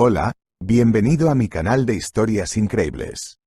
Hola, bienvenido a mi canal de historias increíbles.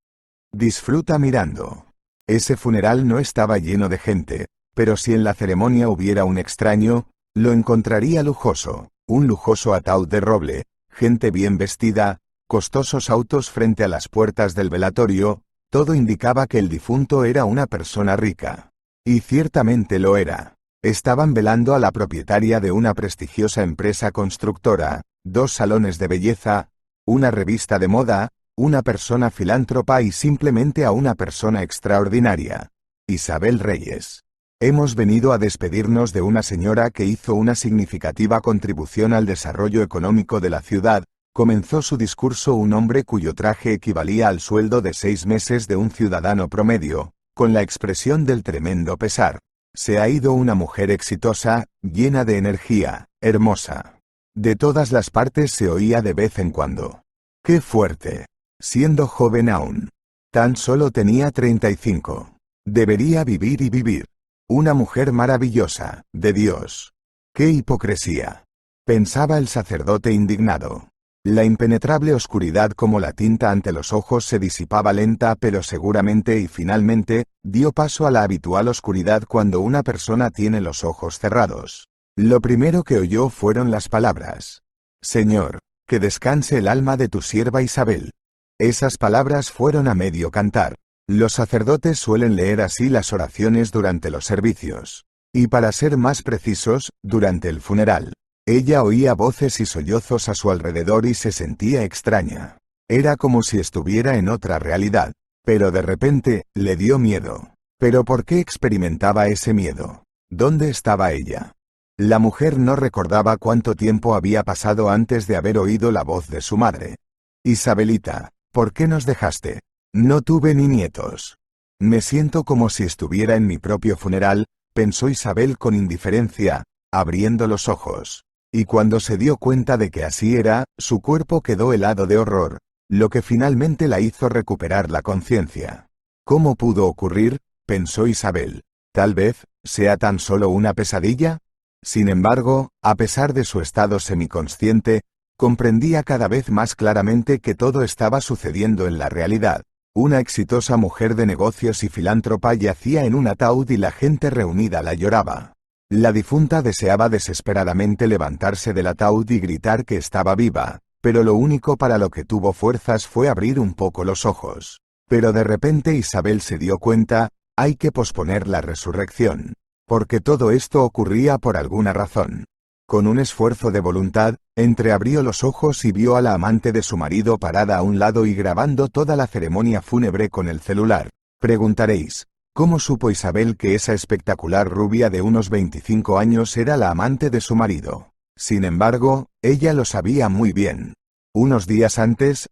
Disfruta mirando. Ese funeral no estaba lleno de gente, pero si en la ceremonia hubiera un extraño, lo encontraría lujoso, un lujoso ataúd de roble, gente bien vestida, costosos autos frente a las puertas del velatorio, todo indicaba que el difunto era una persona rica. Y ciertamente lo era. Estaban velando a la propietaria de una prestigiosa empresa constructora, 2 salones de belleza, una revista de moda, una persona filántropa y simplemente a una persona extraordinaria. Isabel Reyes. Hemos venido a despedirnos de una señora que hizo una significativa contribución al desarrollo económico de la ciudad, comenzó su discurso un hombre cuyo traje equivalía al sueldo de 6 meses de un ciudadano promedio, con la expresión del tremendo pesar. Se ha ido una mujer exitosa, llena de energía, hermosa. De todas las partes se oía de vez en cuando. ¡Qué fuerte! Siendo joven aún. Tan solo tenía 35. Debería vivir y vivir. Una mujer maravillosa, de Dios. ¡Qué hipocresía! Pensaba el sacerdote indignado. La impenetrable oscuridad como la tinta ante los ojos se disipaba lenta pero seguramente y finalmente, dio paso a la habitual oscuridad cuando una persona tiene los ojos cerrados. Lo primero que oyó fueron las palabras: Señor, que descanse el alma de tu sierva Isabel. Esas palabras fueron a medio cantar. Los sacerdotes suelen leer así las oraciones durante los servicios. Y para ser más precisos, durante el funeral. Ella oía voces y sollozos a su alrededor y se sentía extraña. Era como si estuviera en otra realidad. Pero de repente, le dio miedo. ¿Pero por qué experimentaba ese miedo? ¿Dónde estaba ella? La mujer no recordaba cuánto tiempo había pasado antes de haber oído la voz de su madre. Isabelita, ¿por qué nos dejaste? No tuve ni nietos. Me siento como si estuviera en mi propio funeral, pensó Isabel con indiferencia, abriendo los ojos. Y cuando se dio cuenta de que así era, su cuerpo quedó helado de horror, lo que finalmente la hizo recuperar la conciencia. ¿Cómo pudo ocurrir?, pensó Isabel. ¿Tal vez sea tan solo una pesadilla? Sin embargo, a pesar de su estado semiconsciente, comprendía cada vez más claramente que todo estaba sucediendo en la realidad. Una exitosa mujer de negocios y filántropa yacía en un ataúd y la gente reunida la lloraba. La difunta deseaba desesperadamente levantarse del ataúd y gritar que estaba viva, pero lo único para lo que tuvo fuerzas fue abrir un poco los ojos. Pero de repente Isabel se dio cuenta: hay que posponer la resurrección. Porque todo esto ocurría por alguna razón. Con un esfuerzo de voluntad, entreabrió los ojos y vio a la amante de su marido parada a un lado y grabando toda la ceremonia fúnebre con el celular. Preguntaréis: ¿cómo supo Isabel que esa espectacular rubia de unos 25 años era la amante de su marido? Sin embargo, ella lo sabía muy bien. Unos días antes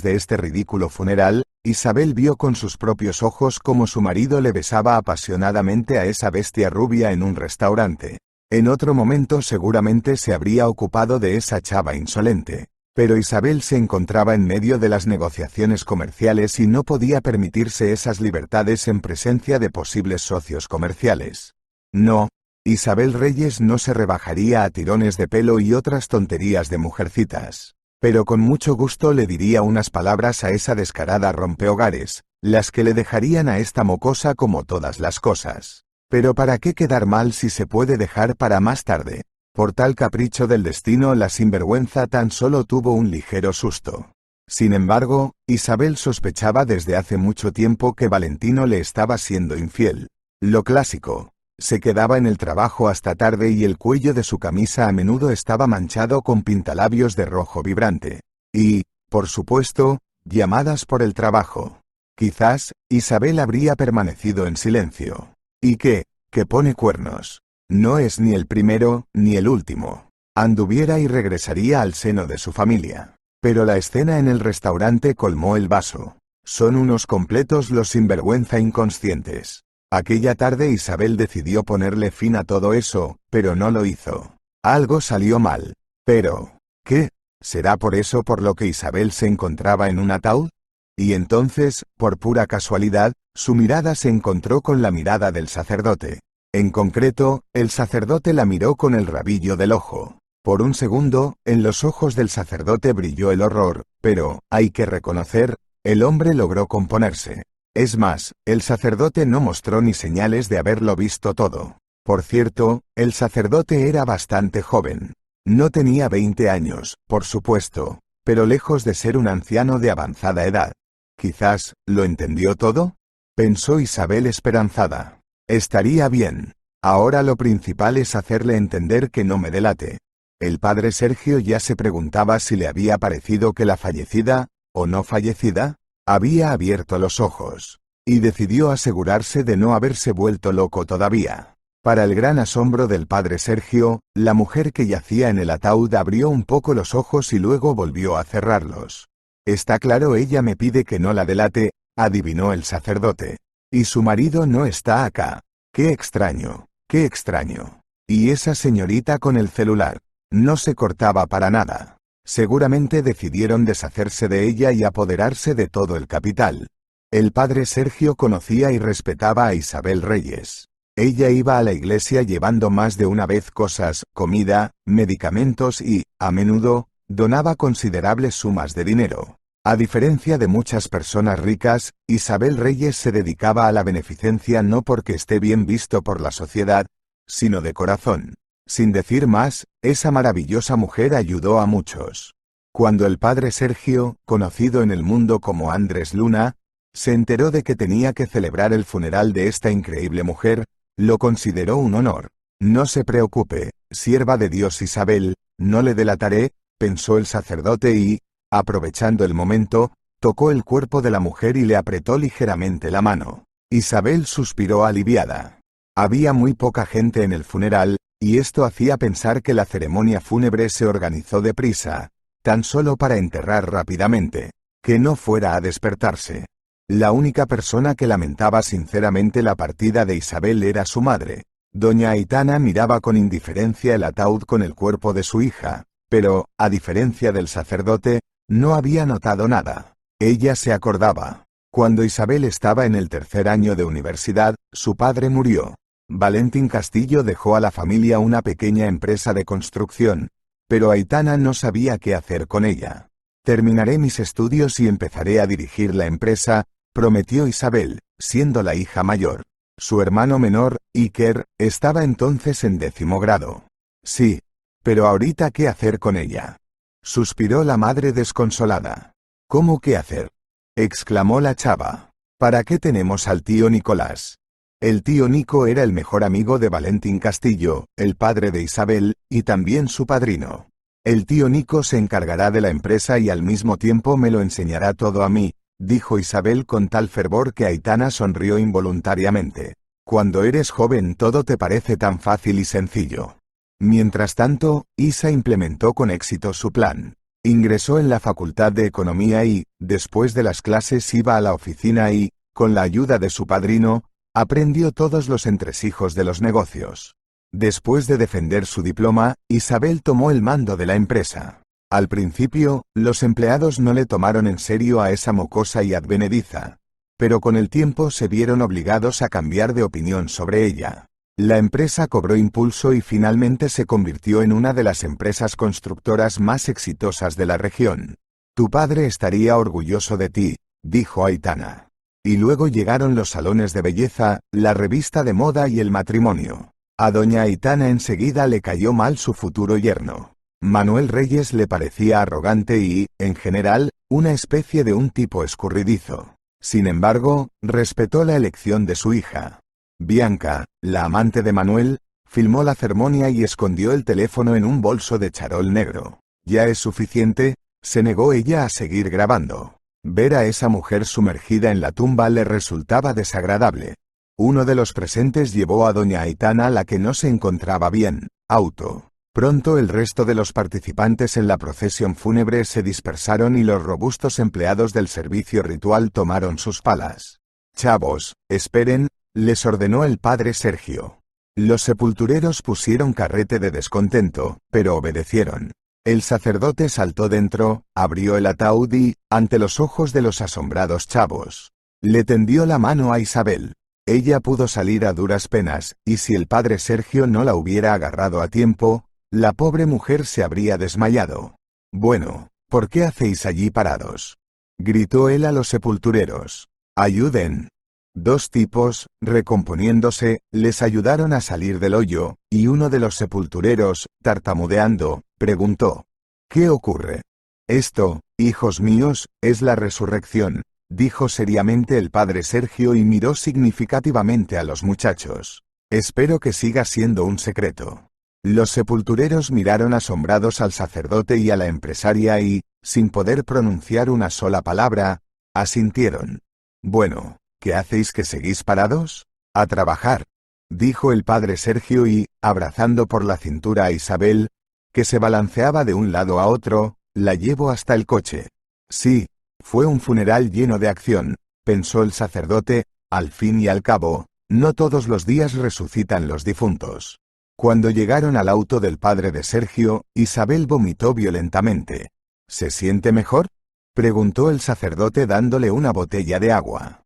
de este ridículo funeral, Isabel vio con sus propios ojos cómo su marido le besaba apasionadamente a esa bestia rubia en un restaurante. En otro momento seguramente se habría ocupado de esa chava insolente. Pero Isabel se encontraba en medio de las negociaciones comerciales y no podía permitirse esas libertades en presencia de posibles socios comerciales. No, Isabel Reyes no se rebajaría a tirones de pelo y otras tonterías de mujercitas. Pero con mucho gusto le diría unas palabras a esa descarada rompehogares, las que le dejarían a esta mocosa como todas las cosas. Pero ¿para qué quedar mal si se puede dejar para más tarde? Por tal capricho del destino la sinvergüenza tan solo tuvo un ligero susto. Sin embargo, Isabel sospechaba desde hace mucho tiempo que Valentino le estaba siendo infiel. Lo clásico. Se quedaba en el trabajo hasta tarde y el cuello de su camisa a menudo estaba manchado con pintalabios de rojo vibrante. Y, por supuesto, llamadas por el trabajo. Quizás, Isabel habría permanecido en silencio. ¿Y qué? Que pone cuernos. No es ni el primero, ni el último. Anduviera y regresaría al seno de su familia. Pero la escena en el restaurante colmó el vaso. Son unos completos los sinvergüenza inconscientes. Aquella tarde Isabel decidió ponerle fin a todo eso, pero no lo hizo. Algo salió mal. Pero, ¿qué? ¿Será por eso por lo que Isabel se encontraba en un ataúd? Y entonces, por pura casualidad, su mirada se encontró con la mirada del sacerdote. En concreto, el sacerdote la miró con el rabillo del ojo. Por un segundo, en los ojos del sacerdote brilló el horror, pero, hay que reconocer, el hombre logró componerse. Es más, el sacerdote no mostró ni señales de haberlo visto todo. Por cierto, el sacerdote era bastante joven. No tenía 20 años, por supuesto, pero lejos de ser un anciano de avanzada edad. Quizás, ¿lo entendió todo?, pensó Isabel esperanzada. Estaría bien. Ahora lo principal es hacerle entender que no me delate. El padre Sergio ya se preguntaba si le había parecido que la fallecida, o no fallecida, había abierto los ojos, y decidió asegurarse de no haberse vuelto loco todavía. Para el gran asombro del padre Sergio, la mujer que yacía en el ataúd abrió un poco los ojos y luego volvió a cerrarlos. Está claro, ella me pide que no la delate, adivinó el sacerdote. Y su marido no está acá. Qué extraño, qué extraño. Y esa señorita con el celular. No se cortaba para nada. Seguramente decidieron deshacerse de ella y apoderarse de todo el capital. El padre Sergio conocía y respetaba a Isabel Reyes. Ella iba a la iglesia llevando más de una vez cosas, comida, medicamentos y, a menudo, donaba considerables sumas de dinero. A diferencia de muchas personas ricas, Isabel Reyes se dedicaba a la beneficencia no porque esté bien visto por la sociedad, sino de corazón. Sin decir más, esa maravillosa mujer ayudó a muchos. Cuando el padre Sergio, conocido en el mundo como Andrés Luna, se enteró de que tenía que celebrar el funeral de esta increíble mujer, lo consideró un honor. No se preocupe, sierva de Dios Isabel, no le delataré, pensó el sacerdote y, aprovechando el momento, tocó el cuerpo de la mujer y le apretó ligeramente la mano. Isabel suspiró aliviada. Había muy poca gente en el funeral, y esto hacía pensar que la ceremonia fúnebre se organizó deprisa, tan solo para enterrar rápidamente, que no fuera a despertarse. La única persona que lamentaba sinceramente la partida de Isabel era su madre. Doña Aitana miraba con indiferencia el ataúd con el cuerpo de su hija, pero, a diferencia del sacerdote, no había notado nada. Ella se acordaba. Cuando Isabel estaba en el tercer año de universidad, su padre murió. Valentín Castillo dejó a la familia una pequeña empresa de construcción, pero Aitana no sabía qué hacer con ella. Terminaré mis estudios y empezaré a dirigir la empresa, prometió Isabel, siendo la hija mayor. Su hermano menor, Iker, estaba entonces en 10º grado. Sí, pero ahorita ¿qué hacer con ella?, suspiró la madre desconsolada. ¿Cómo qué hacer?, exclamó la chava. ¿Para qué tenemos al tío Nicolás? El tío Nico era el mejor amigo de Valentín Castillo, el padre de Isabel, y también su padrino. El tío Nico se encargará de la empresa y al mismo tiempo me lo enseñará todo a mí, dijo Isabel con tal fervor que Aitana sonrió involuntariamente. Cuando eres joven todo te parece tan fácil y sencillo. Mientras tanto, Isa implementó con éxito su plan. Ingresó en la Facultad de Economía y, después de las clases iba a la oficina y, con la ayuda de su padrino, aprendió todos los entresijos de los negocios. Después de defender su diploma, Isabel tomó el mando de la empresa. Al principio, los empleados no le tomaron en serio a esa mocosa y advenediza, pero con el tiempo se vieron obligados a cambiar de opinión sobre ella. La empresa cobró impulso y finalmente se convirtió en una de las empresas constructoras más exitosas de la región. Tu padre estaría orgulloso de ti, dijo Aitana. Y luego llegaron los salones de belleza, la revista de moda y el matrimonio. A doña Aitana enseguida le cayó mal su futuro yerno. Manuel Reyes le parecía arrogante y, en general, una especie de un tipo escurridizo. Sin embargo, respetó la elección de su hija. Bianca, la amante de Manuel, filmó la ceremonia y escondió el teléfono en un bolso de charol negro. ¿Ya es suficiente?, se negó ella a seguir grabando. Ver a esa mujer sumergida en la tumba le resultaba desagradable. Uno de los presentes llevó a doña Aitana, la que no se encontraba bien, auto. Pronto el resto de los participantes en la procesión fúnebre se dispersaron y los robustos empleados del servicio ritual tomaron sus palas. Chavos, esperen, les ordenó el padre Sergio. Los sepultureros pusieron carrete de descontento, pero obedecieron. El sacerdote saltó dentro, abrió el ataúd y, ante los ojos de los asombrados chavos, le tendió la mano a Isabel. Ella pudo salir a duras penas, y si el padre Sergio no la hubiera agarrado a tiempo, La pobre mujer se habría desmayado. «Bueno, ¿por qué hacéis allí parados?», gritó él a los sepultureros. «Ayuden». Dos tipos, recomponiéndose, les ayudaron a salir del hoyo, y uno de los sepultureros, tartamudeando, preguntó: «¿Qué ocurre?». «Esto, hijos míos, es la resurrección», dijo seriamente el padre Sergio y miró significativamente a los muchachos. «Espero que siga siendo un secreto». Los sepultureros miraron asombrados al sacerdote y a la empresaria y, sin poder pronunciar una sola palabra, asintieron. «Bueno, ¿qué hacéis que seguís parados? A trabajar», dijo el padre Sergio y, abrazando por la cintura a Isabel, que se balanceaba de un lado a otro, la llevó hasta el coche. «Sí, fue un funeral lleno de acción», pensó el sacerdote, «al fin y al cabo, no todos los días resucitan los difuntos». Cuando llegaron al auto del padre de Sergio, Isabel vomitó violentamente. «¿Se siente mejor?», preguntó el sacerdote dándole una botella de agua.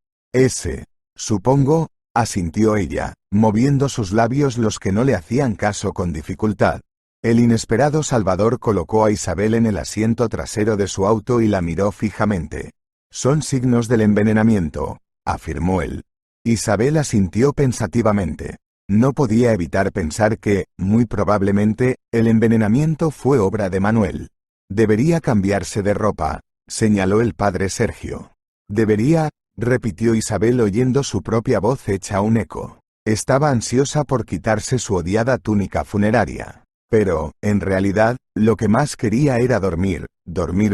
Supongo», asintió ella, moviendo sus labios los que no le hacían caso con dificultad. El inesperado Salvador colocó a Isabel en el asiento trasero de su auto y la miró fijamente. «Son signos del envenenamiento», afirmó él. Isabel asintió pensativamente. No podía evitar pensar que, muy probablemente, el envenenamiento fue obra de Manuel. «Debería cambiarse de ropa», señaló el padre Sergio. «Debería», repitió Isabel oyendo su propia voz hecha un eco. Estaba ansiosa por quitarse su odiada túnica funeraria. Pero, en realidad, lo que más quería era dormir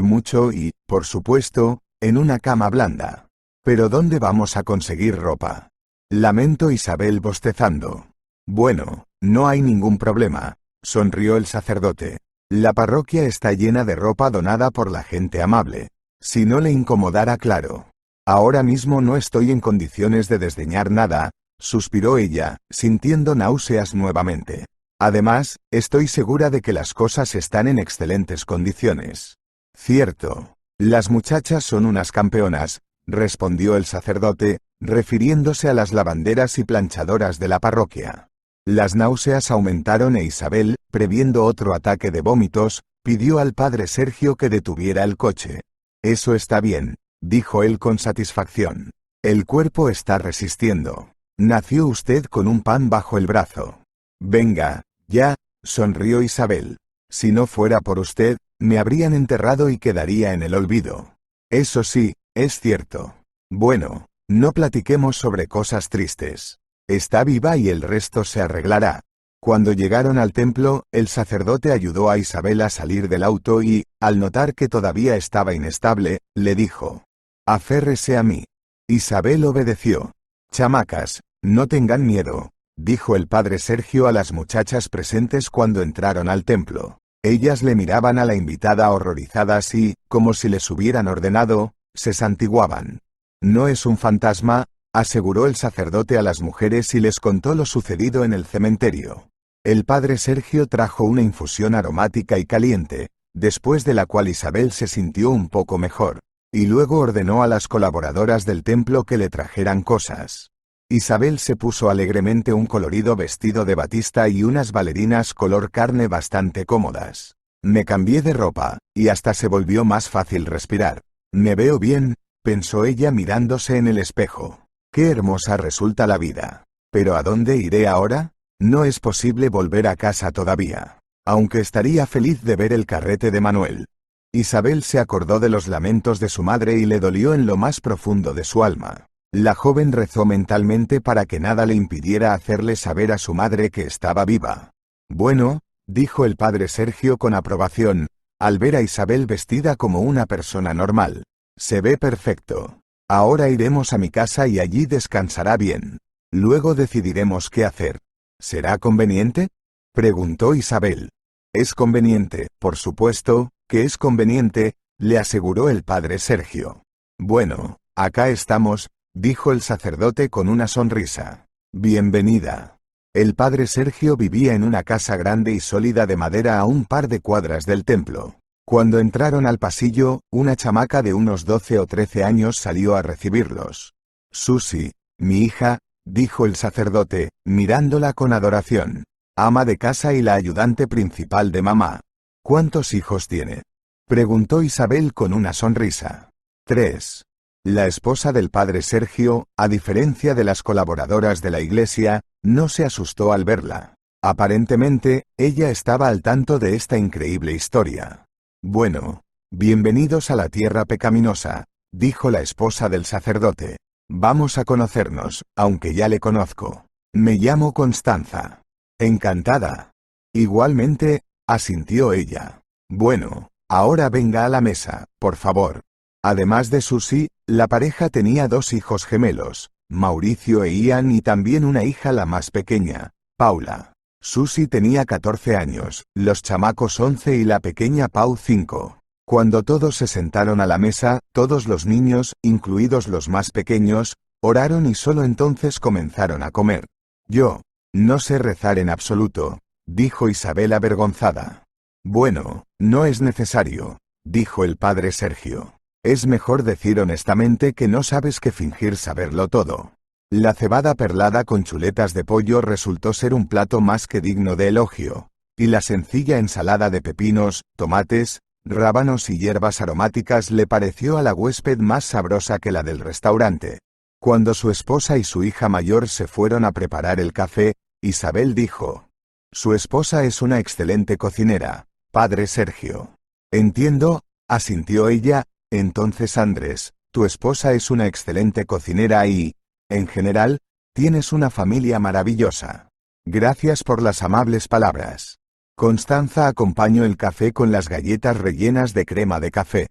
mucho y, por supuesto, en una cama blanda. «¿Pero dónde vamos a conseguir ropa?», lamentó Isabel bostezando. «Bueno, no hay ningún problema», sonrió el sacerdote. «La parroquia está llena de ropa donada por la gente amable. Si no le incomodara, claro». «Ahora mismo no estoy en condiciones de desdeñar nada», suspiró ella, sintiendo náuseas nuevamente. «Además, estoy segura de que las cosas están en excelentes condiciones». «Cierto. Las muchachas son unas campeonas», respondió el sacerdote, refiriéndose a las lavanderas y planchadoras de la parroquia. Las náuseas aumentaron e Isabel, previendo otro ataque de vómitos, pidió al padre Sergio que detuviera el coche. «Eso está bien», dijo él con satisfacción. «El cuerpo está resistiendo. Nació usted con un pan bajo el brazo». «Venga, ya», sonrió Isabel. «Si no fuera por usted, me habrían enterrado y quedaría en el olvido». «Eso sí, es cierto. Bueno, no platiquemos sobre cosas tristes. Está viva y el resto se arreglará». Cuando llegaron al templo, el sacerdote ayudó a Isabel a salir del auto y, al notar que todavía estaba inestable, le dijo: «Aférrese a mí». Isabel obedeció. «Chamacas, no tengan miedo», dijo el padre Sergio a las muchachas presentes cuando entraron al templo. Ellas le miraban a la invitada horrorizadas y, como si les hubieran ordenado, se santiguaban. «No es un fantasma», aseguró el sacerdote a las mujeres y les contó lo sucedido en el cementerio. El padre Sergio trajo una infusión aromática y caliente, después de la cual Isabel se sintió un poco mejor, y luego ordenó a las colaboradoras del templo que le trajeran cosas. Isabel se puso alegremente un colorido vestido de batista y unas bailarinas color carne bastante cómodas. «Me cambié de ropa, y hasta se volvió más fácil respirar. Me veo bien», pensó ella mirándose en el espejo. «Qué hermosa resulta la vida. Pero ¿a dónde iré ahora? No es posible volver a casa todavía. Aunque estaría feliz de ver el carrete de Manuel». Isabel se acordó de los lamentos de su madre y le dolió en lo más profundo de su alma. La joven rezó mentalmente para que nada le impidiera hacerle saber a su madre que estaba viva. «Bueno», dijo el padre Sergio con aprobación, al ver a Isabel vestida como una persona normal. «Se ve perfecto. Ahora iremos a mi casa y allí descansará bien. Luego decidiremos qué hacer». «¿Será conveniente?», preguntó Isabel. «Es conveniente, por supuesto, que es conveniente», le aseguró el padre Sergio. «Bueno, acá estamos», dijo el sacerdote con una sonrisa. «Bienvenida». El padre Sergio vivía en una casa grande y sólida de madera a un par de cuadras del templo. Cuando entraron al pasillo, una chamaca de unos 12 o 13 años salió a recibirlos. «Susi, mi hija», dijo el sacerdote, mirándola con adoración. ama de casa y la ayudante principal de mamá. ¿Cuántos hijos tiene? Preguntó Isabel con una sonrisa. 3. La esposa del padre Sergio, a diferencia de las colaboradoras de la iglesia, no se asustó al verla. Aparentemente, ella estaba al tanto de esta increíble historia. Bueno, bienvenidos a la tierra pecaminosa, dijo la esposa del sacerdote. Vamos a conocernos, aunque ya le conozco. Me llamo Constanza. Encantada. Igualmente, asintió ella. Bueno, ahora venga a la mesa, por favor. Además de Susie, la pareja tenía 2 hijos gemelos, Mauricio e Ian, y también una hija, la más pequeña, Paula. Susie tenía 14 años, los chamacos 11 y la pequeña Pau 5. Cuando todos se sentaron a la mesa, todos los niños, incluidos los más pequeños, oraron y solo entonces comenzaron a comer. Yo no sé rezar en absoluto, dijo Isabel avergonzada. Bueno, no es necesario, dijo el padre Sergio. Es mejor decir honestamente que no sabes que fingir saberlo todo. La cebada perlada con chuletas de pollo resultó ser un plato más que digno de elogio, y la sencilla ensalada de pepinos, tomates, rábanos y hierbas aromáticas le pareció a la huésped más sabrosa que la del restaurante. Cuando su esposa y su hija mayor se fueron a preparar el café, Isabel dijo: «Su esposa es una excelente cocinera, padre Sergio». «Entiendo», asintió ella. «Entonces Andrés, tu esposa es una excelente cocinera y, en general, tienes una familia maravillosa. Gracias por las amables palabras». Constanza acompañó el café con las galletas rellenas de crema de café.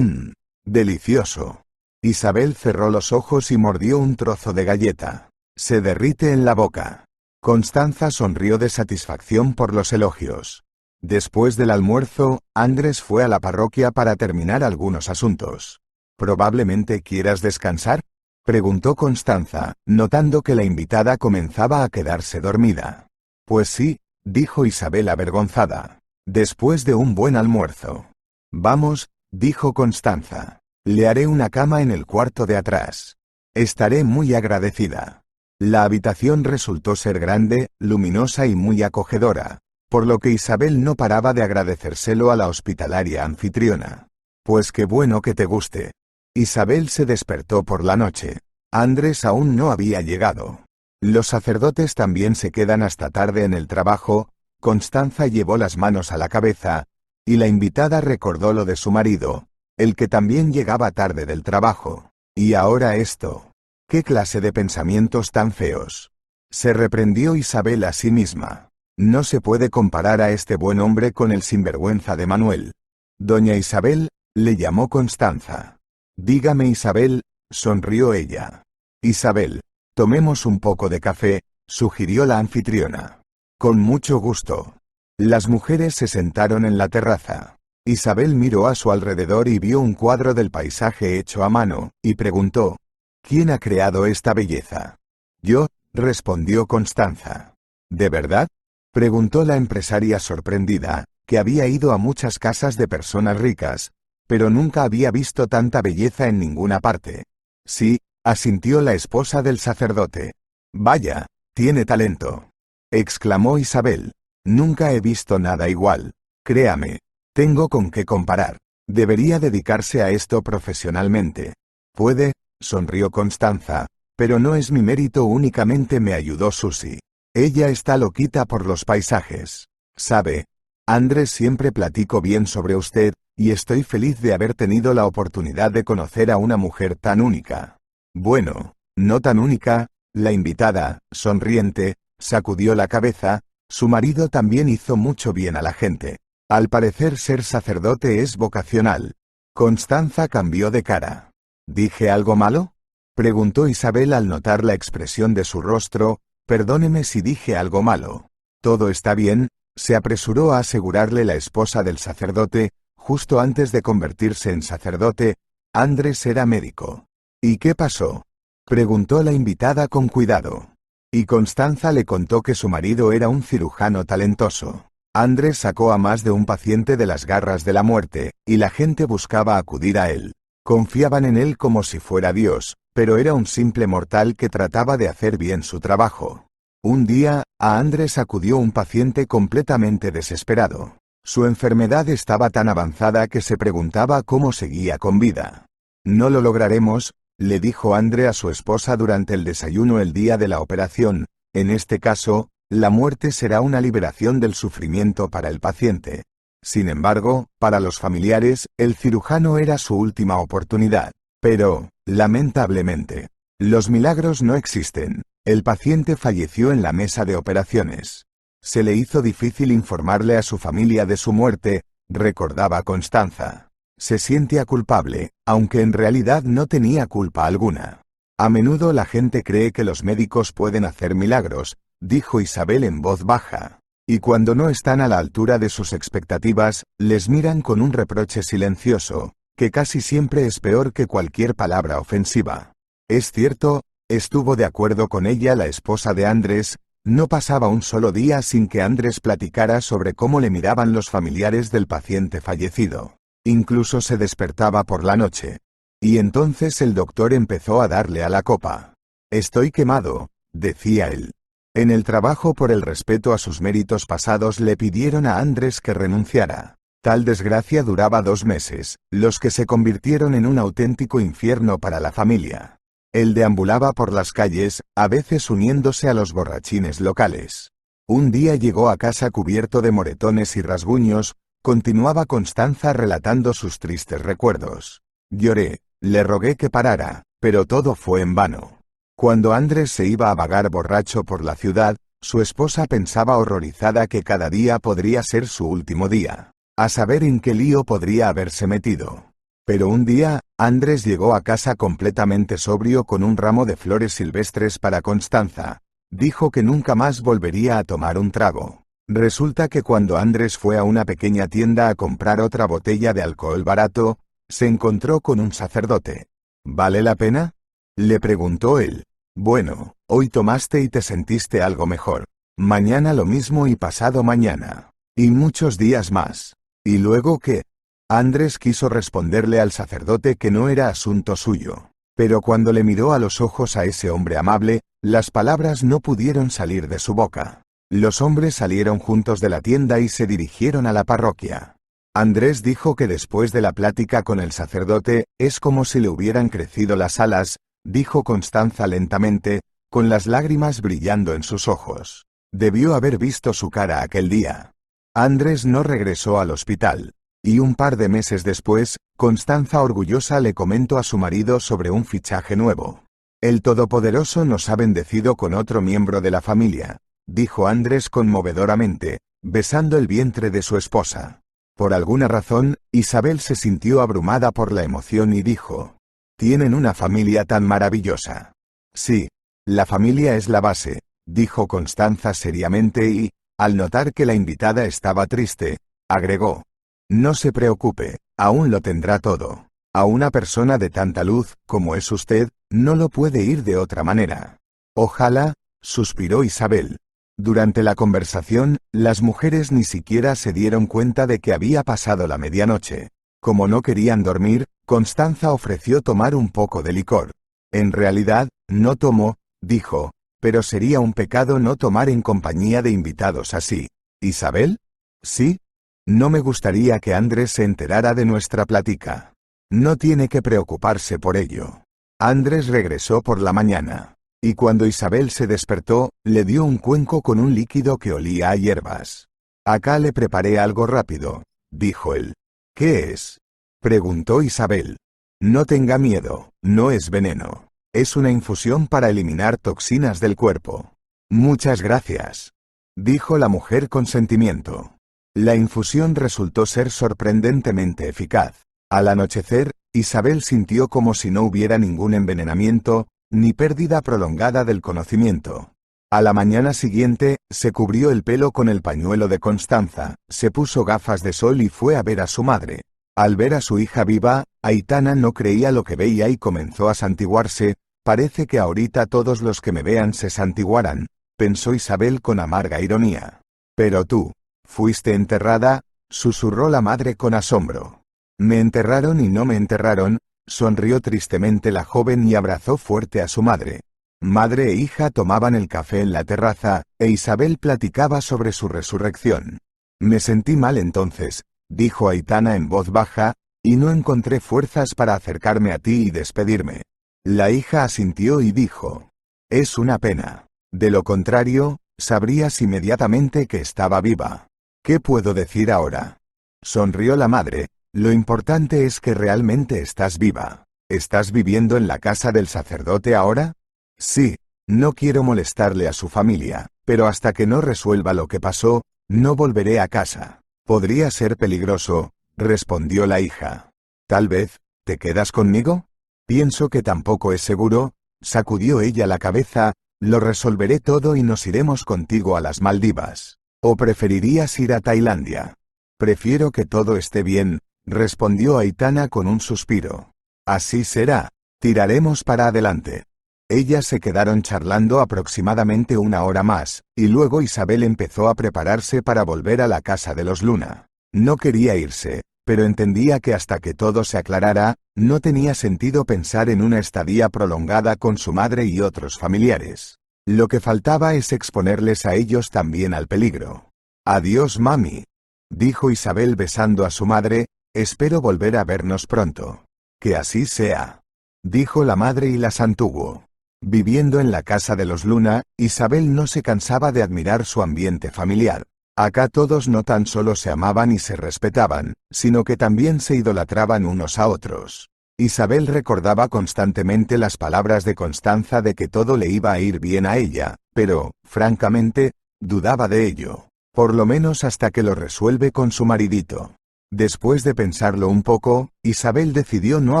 Delicioso. Isabel cerró los ojos y mordió un trozo de galleta. Se derrite en la boca. Constanza sonrió de satisfacción por los elogios. Después del almuerzo, Andrés fue a la parroquia para terminar algunos asuntos. «¿Probablemente quieras descansar?», preguntó Constanza, notando que la invitada comenzaba a quedarse dormida. «Pues sí», dijo Isabel avergonzada. «Después de un buen almuerzo». «Vamos», dijo Constanza. «Le haré una cama en el cuarto de atrás. Estaré muy agradecida». La habitación resultó ser grande, luminosa y muy acogedora, por lo que Isabel no paraba de agradecérselo a la hospitalaria anfitriona. «Pues qué bueno que te guste». Isabel se despertó por la noche. Andrés aún no había llegado. Los sacerdotes también se quedan hasta tarde en el trabajo. Constanza llevó las manos a la cabeza, y la invitada recordó lo de su marido, el que también llegaba tarde del trabajo. Y ahora esto. ¿Qué clase de pensamientos tan feos? Se reprendió Isabel a sí misma. No se puede comparar a este buen hombre con el sinvergüenza de Manuel. «Doña Isabel», le llamó Constanza. «Dígame Isabel», sonrió ella. «Isabel, tomemos un poco de café», sugirió la anfitriona. «Con mucho gusto». Las mujeres se sentaron en la terraza. Isabel miró a su alrededor y vio un cuadro del paisaje hecho a mano, y preguntó: «¿Quién ha creado esta belleza?». «Yo», respondió Constanza. «¿De verdad?», preguntó la empresaria sorprendida, que había ido a muchas casas de personas ricas, pero nunca había visto tanta belleza en ninguna parte. «Sí», asintió la esposa del sacerdote. «Vaya, tiene talento», exclamó Isabel. «Nunca he visto nada igual. Créame, tengo con qué comparar. Debería dedicarse a esto profesionalmente». «Puede», sonrió Constanza, «pero no es mi mérito, únicamente me ayudó Susie. Ella está loquita por los paisajes. ¿Sabe? Andrés, siempre platico bien sobre usted, y estoy feliz de haber tenido la oportunidad de conocer a una mujer tan única». «Bueno, no tan única». La invitada, sonriente, sacudió la cabeza. Su marido también hizo mucho bien a la gente. Al parecer ser sacerdote es vocacional. Constanza cambió de cara. «¿Dije algo malo?», preguntó Isabel al notar la expresión de su rostro. «Perdóneme si dije algo malo». «Todo está bien», se apresuró a asegurarle la esposa del sacerdote. Justo antes de convertirse en sacerdote, Andrés era médico. «¿Y qué pasó?», preguntó la invitada con cuidado. Y Constanza le contó que su marido era un cirujano talentoso. Andrés sacó a más de un paciente de las garras de la muerte, y la gente buscaba acudir a él. Confiaban en él como si fuera Dios, pero era un simple mortal que trataba de hacer bien su trabajo. Un día, a Andrés acudió un paciente completamente desesperado. Su enfermedad estaba tan avanzada que se preguntaba cómo seguía con vida. No lo lograremos, le dijo André a su esposa durante el desayuno el día de la operación. En este caso, la muerte será una liberación del sufrimiento para el paciente. Sin embargo, para los familiares, el cirujano era su última oportunidad. Pero, lamentablemente, los milagros no existen. El paciente falleció en la mesa de operaciones. Se le hizo difícil informarle a su familia de su muerte, recordaba Constanza. Se siente culpable, aunque en realidad no tenía culpa alguna. A menudo la gente cree que los médicos pueden hacer milagros, dijo Isabel en voz baja. Y cuando no están a la altura de sus expectativas, les miran con un reproche silencioso, que casi siempre es peor que cualquier palabra ofensiva. Es cierto, estuvo de acuerdo con ella la esposa de Andrés. No pasaba un solo día sin que Andrés platicara sobre cómo le miraban los familiares del paciente fallecido. Incluso se despertaba por la noche. Y entonces el doctor empezó a darle a la copa. Estoy quemado, decía él. En el trabajo, por el respeto a sus méritos pasados, le pidieron a Andrés que renunciara. Tal desgracia duraba 2 meses, los que se convirtieron en un auténtico infierno para la familia. Él deambulaba por las calles, a veces uniéndose a los borrachines locales. Un día llegó a casa cubierto de moretones y rasguños. Continuaba Constanza relatando sus tristes recuerdos. Lloré, le rogué que parara, pero todo fue en vano. Cuando Andrés se iba a vagar borracho por la ciudad, su esposa pensaba horrorizada que cada día podría ser su último día. A saber en qué lío podría haberse metido. Pero un día, Andrés llegó a casa completamente sobrio con un ramo de flores silvestres para Constanza. Dijo que nunca más volvería a tomar un trago. Resulta que cuando Andrés fue a una pequeña tienda a comprar otra botella de alcohol barato, se encontró con un sacerdote. ¿Vale la pena?, le preguntó él. Bueno, hoy tomaste y te sentiste algo mejor. Mañana lo mismo y pasado mañana. Y muchos días más. ¿Y luego qué? Andrés quiso responderle al sacerdote que no era asunto suyo. Pero cuando le miró a los ojos a ese hombre amable, las palabras no pudieron salir de su boca. Los hombres salieron juntos de la tienda y se dirigieron a la parroquia. Andrés dijo que después de la plática con el sacerdote, es como si le hubieran crecido las alas, dijo Constanza lentamente, con las lágrimas brillando en sus ojos. Debió haber visto su cara aquel día. Andrés no regresó al hospital. Y un par de meses después, Constanza orgullosa le comentó a su marido sobre un fichaje nuevo. El Todopoderoso nos ha bendecido con otro miembro de la familia, dijo Andrés conmovedoramente, besando el vientre de su esposa. Por alguna razón, Isabel se sintió abrumada por la emoción y dijo: «Tienen una familia tan maravillosa». «Sí, la familia es la base», dijo Constanza seriamente y, al notar que la invitada estaba triste, agregó: «No se preocupe, aún lo tendrá todo. A una persona de tanta luz, como es usted, no lo puede ir de otra manera». «Ojalá», suspiró Isabel. Durante la conversación, las mujeres ni siquiera se dieron cuenta de que había pasado la medianoche. Como no querían dormir, Constanza ofreció tomar un poco de licor. «En realidad, no tomo», dijo, «pero sería un pecado no tomar en compañía de invitados así». «¿Isabel?» «Sí. No me gustaría que Andrés se enterara de nuestra plática». «No tiene que preocuparse por ello». Andrés regresó por la mañana. Y cuando Isabel se despertó, le dio un cuenco con un líquido que olía a hierbas. «Acá le preparé algo rápido», dijo él. «¿Qué es?», preguntó Isabel. «No tenga miedo, no es veneno. Es una infusión para eliminar toxinas del cuerpo». «Muchas gracias», dijo la mujer con sentimiento. La infusión resultó ser sorprendentemente eficaz. Al anochecer, Isabel sintió como si no hubiera ningún envenenamiento, ni pérdida prolongada del conocimiento. A la mañana siguiente, se cubrió el pelo con el pañuelo de Constanza, se puso gafas de sol y fue a ver a su madre. Al ver a su hija viva, Aitana no creía lo que veía y comenzó a santiguarse. «Parece que ahorita todos los que me vean se santiguarán», pensó Isabel con amarga ironía. «Pero tú, ¿fuiste enterrada?», susurró la madre con asombro. «Me enterraron y no me enterraron», sonrió tristemente la joven y abrazó fuerte a su madre. Madre e hija tomaban el café en la terraza, e Isabel platicaba sobre su resurrección. Me sentí mal entonces, dijo Aitana en voz baja, y no encontré fuerzas para acercarme a ti y despedirme. La hija asintió y dijo: es una pena. De lo contrario, sabrías inmediatamente que estaba viva. ¿Qué puedo decir ahora? Sonrió la madre. Lo importante es que realmente estás viva. ¿Estás viviendo en la casa del sacerdote ahora? Sí. No quiero molestarle a su familia, pero hasta que no resuelva lo que pasó, no volveré a casa. Podría ser peligroso, respondió la hija. Tal vez, ¿te quedas conmigo? Pienso que tampoco es seguro, sacudió ella la cabeza. Lo resolveré todo y nos iremos contigo a las Maldivas. ¿O preferirías ir a Tailandia? Prefiero que todo esté bien, respondió Aitana con un suspiro. Así será. Tiraremos para adelante. Ellas se quedaron charlando aproximadamente una hora más, y luego Isabel empezó a prepararse para volver a la casa de los Luna. No quería irse, pero entendía que hasta que todo se aclarara, no tenía sentido pensar en una estadía prolongada con su madre y otros familiares. Lo que faltaba es exponerles a ellos también al peligro. Adiós, mami, dijo Isabel besando a su madre, espero volver a vernos pronto. Que así sea, dijo la madre y la santuvo. Viviendo en la casa de los Luna, Isabel no se cansaba de admirar su ambiente familiar. Acá todos no tan solo se amaban y se respetaban, sino que también se idolatraban unos a otros. Isabel recordaba constantemente las palabras de Constanza de que todo le iba a ir bien a ella, pero, francamente, dudaba de ello. Por lo menos hasta que lo resuelve con su maridito. Después de pensarlo un poco, Isabel decidió no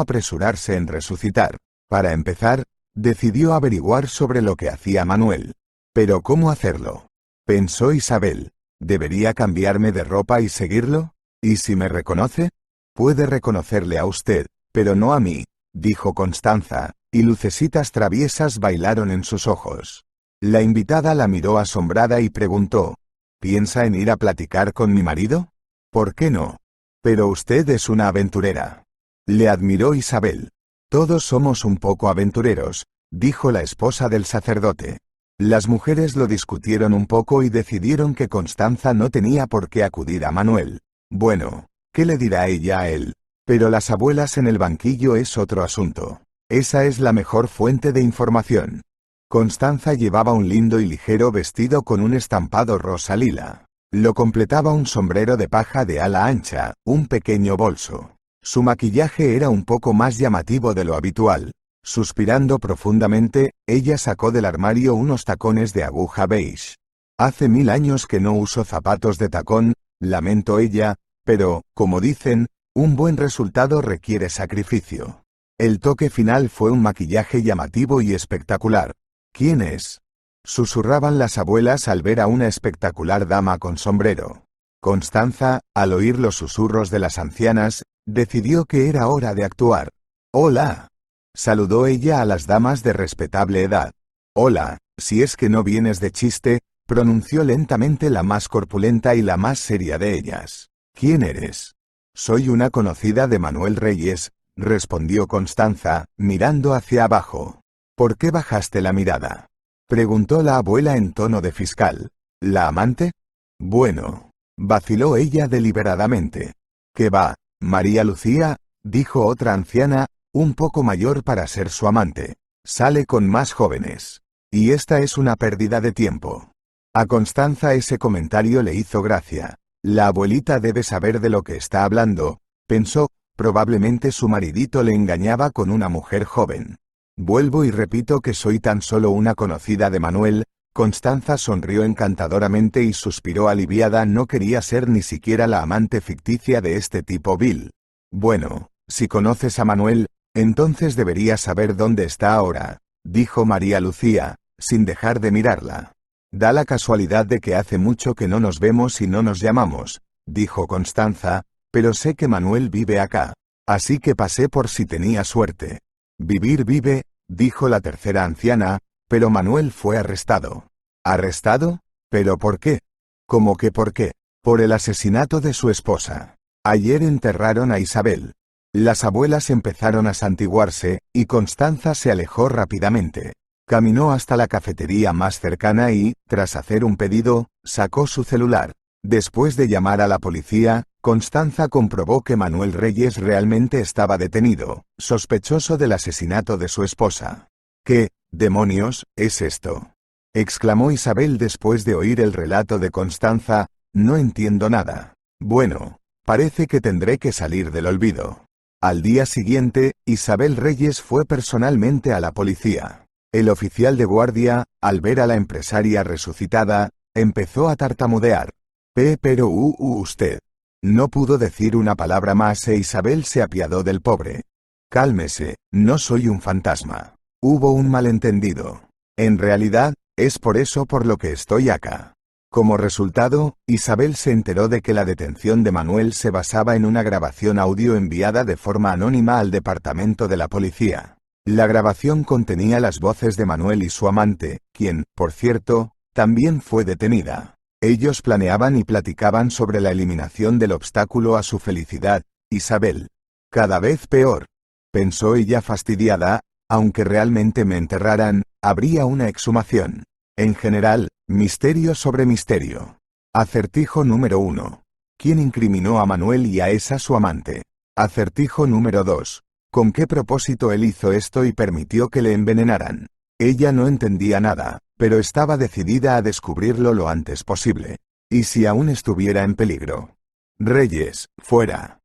apresurarse en resucitar. Para empezar, decidió averiguar sobre lo que hacía Manuel. Pero ¿cómo hacerlo? Pensó Isabel. ¿Debería cambiarme de ropa y seguirlo? ¿Y si me reconoce? Puede reconocerle a usted, pero no a mí, dijo Constanza, y lucecitas traviesas bailaron en sus ojos. La invitada la miró asombrada y preguntó: ¿piensa en ir a platicar con mi marido? ¿Por qué no? Pero usted es una aventurera. Le admiró Isabel. Todos somos un poco aventureros, dijo la esposa del sacerdote. Las mujeres lo discutieron un poco y decidieron que Constanza no tenía por qué acudir a Manuel. Bueno, ¿qué le dirá ella a él? Pero las abuelas en el banquillo es otro asunto. Esa es la mejor fuente de información. Constanza llevaba un lindo y ligero vestido con un estampado rosa lila. Lo completaba un sombrero de paja de ala ancha, un pequeño bolso. Su maquillaje era un poco más llamativo de lo habitual. Suspirando profundamente, ella sacó del armario unos tacones de aguja beige. Hace 1000 años que no uso zapatos de tacón, lamentó ella, pero, como dicen, un buen resultado requiere sacrificio. El toque final fue un maquillaje llamativo y espectacular. ¿Quién es?, susurraban las abuelas al ver a una espectacular dama con sombrero. Constanza, al oír los susurros de las ancianas, decidió que era hora de actuar. «Hola», saludó ella a las damas de respetable edad. «Hola, si es que no vienes de chiste», pronunció lentamente la más corpulenta y la más seria de ellas. «¿Quién eres?». «Soy una conocida de Manuel Reyes», respondió Constanza, mirando hacia abajo. «¿Por qué bajaste la mirada?», preguntó la abuela en tono de fiscal. «¿La amante?». «Bueno», vaciló ella deliberadamente. «¿Qué va, María Lucía?», dijo otra anciana, un poco mayor para ser su amante. «Sale con más jóvenes. Y esta es una pérdida de tiempo». A Constanza ese comentario le hizo gracia. La abuelita debe saber de lo que está hablando, pensó, probablemente su maridito le engañaba con una mujer joven. «Vuelvo y repito que soy tan solo una conocida de Manuel». Constanza sonrió encantadoramente y suspiró aliviada, no quería ser ni siquiera la amante ficticia de este tipo vil. «Bueno, si conoces a Manuel, entonces deberías saber dónde está ahora», dijo María Lucía, sin dejar de mirarla. «Da la casualidad de que hace mucho que no nos vemos y no nos llamamos», dijo Constanza, «pero sé que Manuel vive acá. Así que pasé por si tenía suerte». «Vivir vive», dijo la tercera anciana, «pero Manuel fue arrestado». «¿Arrestado? ¿Pero por qué?». «¿Cómo que por qué?». «Por el asesinato de su esposa. Ayer enterraron a Isabel». Las abuelas empezaron a santiguarse, y Constanza se alejó rápidamente. Caminó hasta la cafetería más cercana y, tras hacer un pedido, sacó su celular. Después de llamar a la policía, Constanza comprobó que Manuel Reyes realmente estaba detenido, sospechoso del asesinato de su esposa. ¿Qué demonios es esto?, exclamó Isabel después de oír el relato de Constanza. No entiendo nada. Bueno, parece que tendré que salir del olvido. Al día siguiente, Isabel Reyes fue personalmente a la policía. El oficial de guardia, al ver a la empresaria resucitada, empezó a tartamudear. Pero usted. No pudo decir una palabra más e Isabel se apiadó del pobre. Cálmese, no soy un fantasma. Hubo un malentendido. En realidad, es por eso por lo que estoy acá. Como resultado, Isabel se enteró de que la detención de Manuel se basaba en una grabación audio enviada de forma anónima al departamento de la policía. La grabación contenía las voces de Manuel y su amante, quien, por cierto, también fue detenida. Ellos planeaban y platicaban sobre la eliminación del obstáculo a su felicidad. Isabel. Cada vez peor, pensó ella fastidiada. Aunque realmente me enterraran, habría una exhumación. En general, misterio sobre misterio. Acertijo número 1. ¿Quién incriminó a Manuel y a esa su amante? Acertijo número 2. ¿Con qué propósito él hizo esto y permitió que le envenenaran? Ella no entendía nada, pero estaba decidida a descubrirlo lo antes posible. ¿Y si aún estuviera en peligro? Reyes, fuera.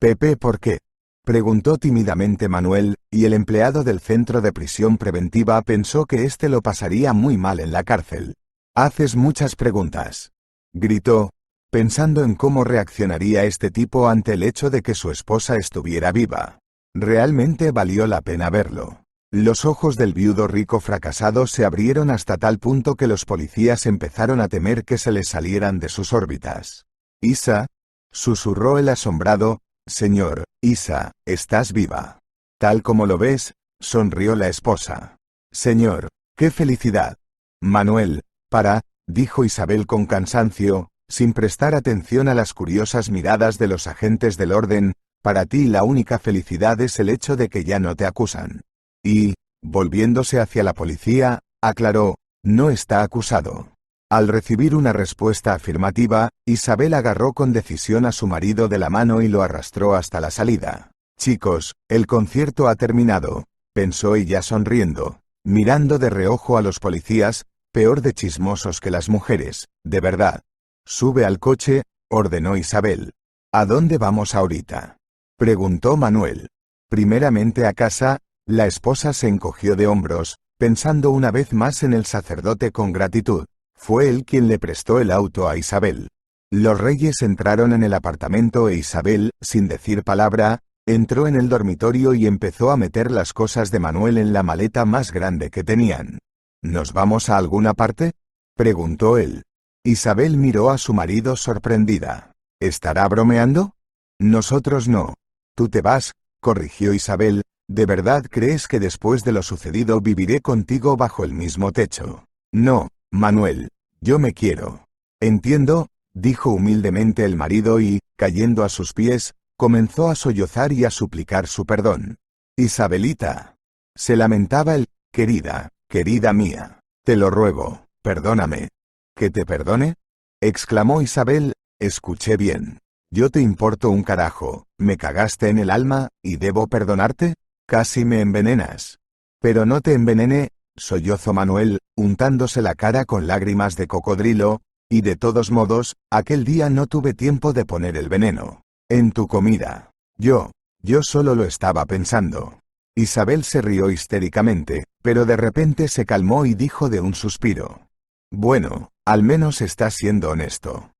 Pepe, ¿por qué?, preguntó tímidamente Manuel, y el empleado del centro de prisión preventiva pensó que éste lo pasaría muy mal en la cárcel. Haces muchas preguntas, gritó, pensando en cómo reaccionaría este tipo ante el hecho de que su esposa estuviera viva. Realmente valió la pena verlo. Los ojos del viudo rico fracasado se abrieron hasta tal punto que los policías empezaron a temer que se les salieran de sus órbitas. Isa, susurró el asombrado. Señor, Isa, estás viva. Tal como lo ves, sonrió la esposa. Señor, qué felicidad. Manuel, dijo Isabel con cansancio, sin prestar atención a las curiosas miradas de los agentes del orden. Para ti la única felicidad es el hecho de que ya no te acusan. Y, volviéndose hacia la policía, aclaró, no está acusado. Al recibir una respuesta afirmativa, Isabel agarró con decisión a su marido de la mano y lo arrastró hasta la salida. Chicos, el concierto ha terminado, pensó ella sonriendo, mirando de reojo a los policías, peor de chismosos que las mujeres, de verdad. Sube al coche, ordenó Isabel. ¿A dónde vamos ahorita?, preguntó Manuel. Primeramente a casa. La esposa se encogió de hombros, pensando una vez más en el sacerdote con gratitud. Fue él quien le prestó el auto a Isabel. Los Reyes entraron en el apartamento e Isabel, sin decir palabra, entró en el dormitorio y empezó a meter las cosas de Manuel en la maleta más grande que tenían. ¿Nos vamos a alguna parte?, preguntó él. Isabel miró a su marido sorprendida. ¿Estará bromeando? Nosotros no. Tú te vas, corrigió Isabel. ¿De verdad crees que después de lo sucedido viviré contigo bajo el mismo techo? No, Manuel, yo me quiero. Entiendo, dijo humildemente el marido y, cayendo a sus pies, comenzó a sollozar y a suplicar su perdón. Isabelita. Se lamentaba él. Querida mía. Te lo ruego, perdóname. ¿Que te perdone?, exclamó Isabel. Escuché bien. Yo te importo un carajo, me cagaste en el alma, ¿y debo perdonarte? Casi me envenenas. Pero no te envenené, sollozó Manuel, untándose la cara con lágrimas de cocodrilo, y de todos modos, aquel día no tuve tiempo de poner el veneno en tu comida. Yo solo lo estaba pensando. Isabel se rió histéricamente, pero de repente se calmó y dijo de un suspiro. Bueno, al menos estás siendo honesto.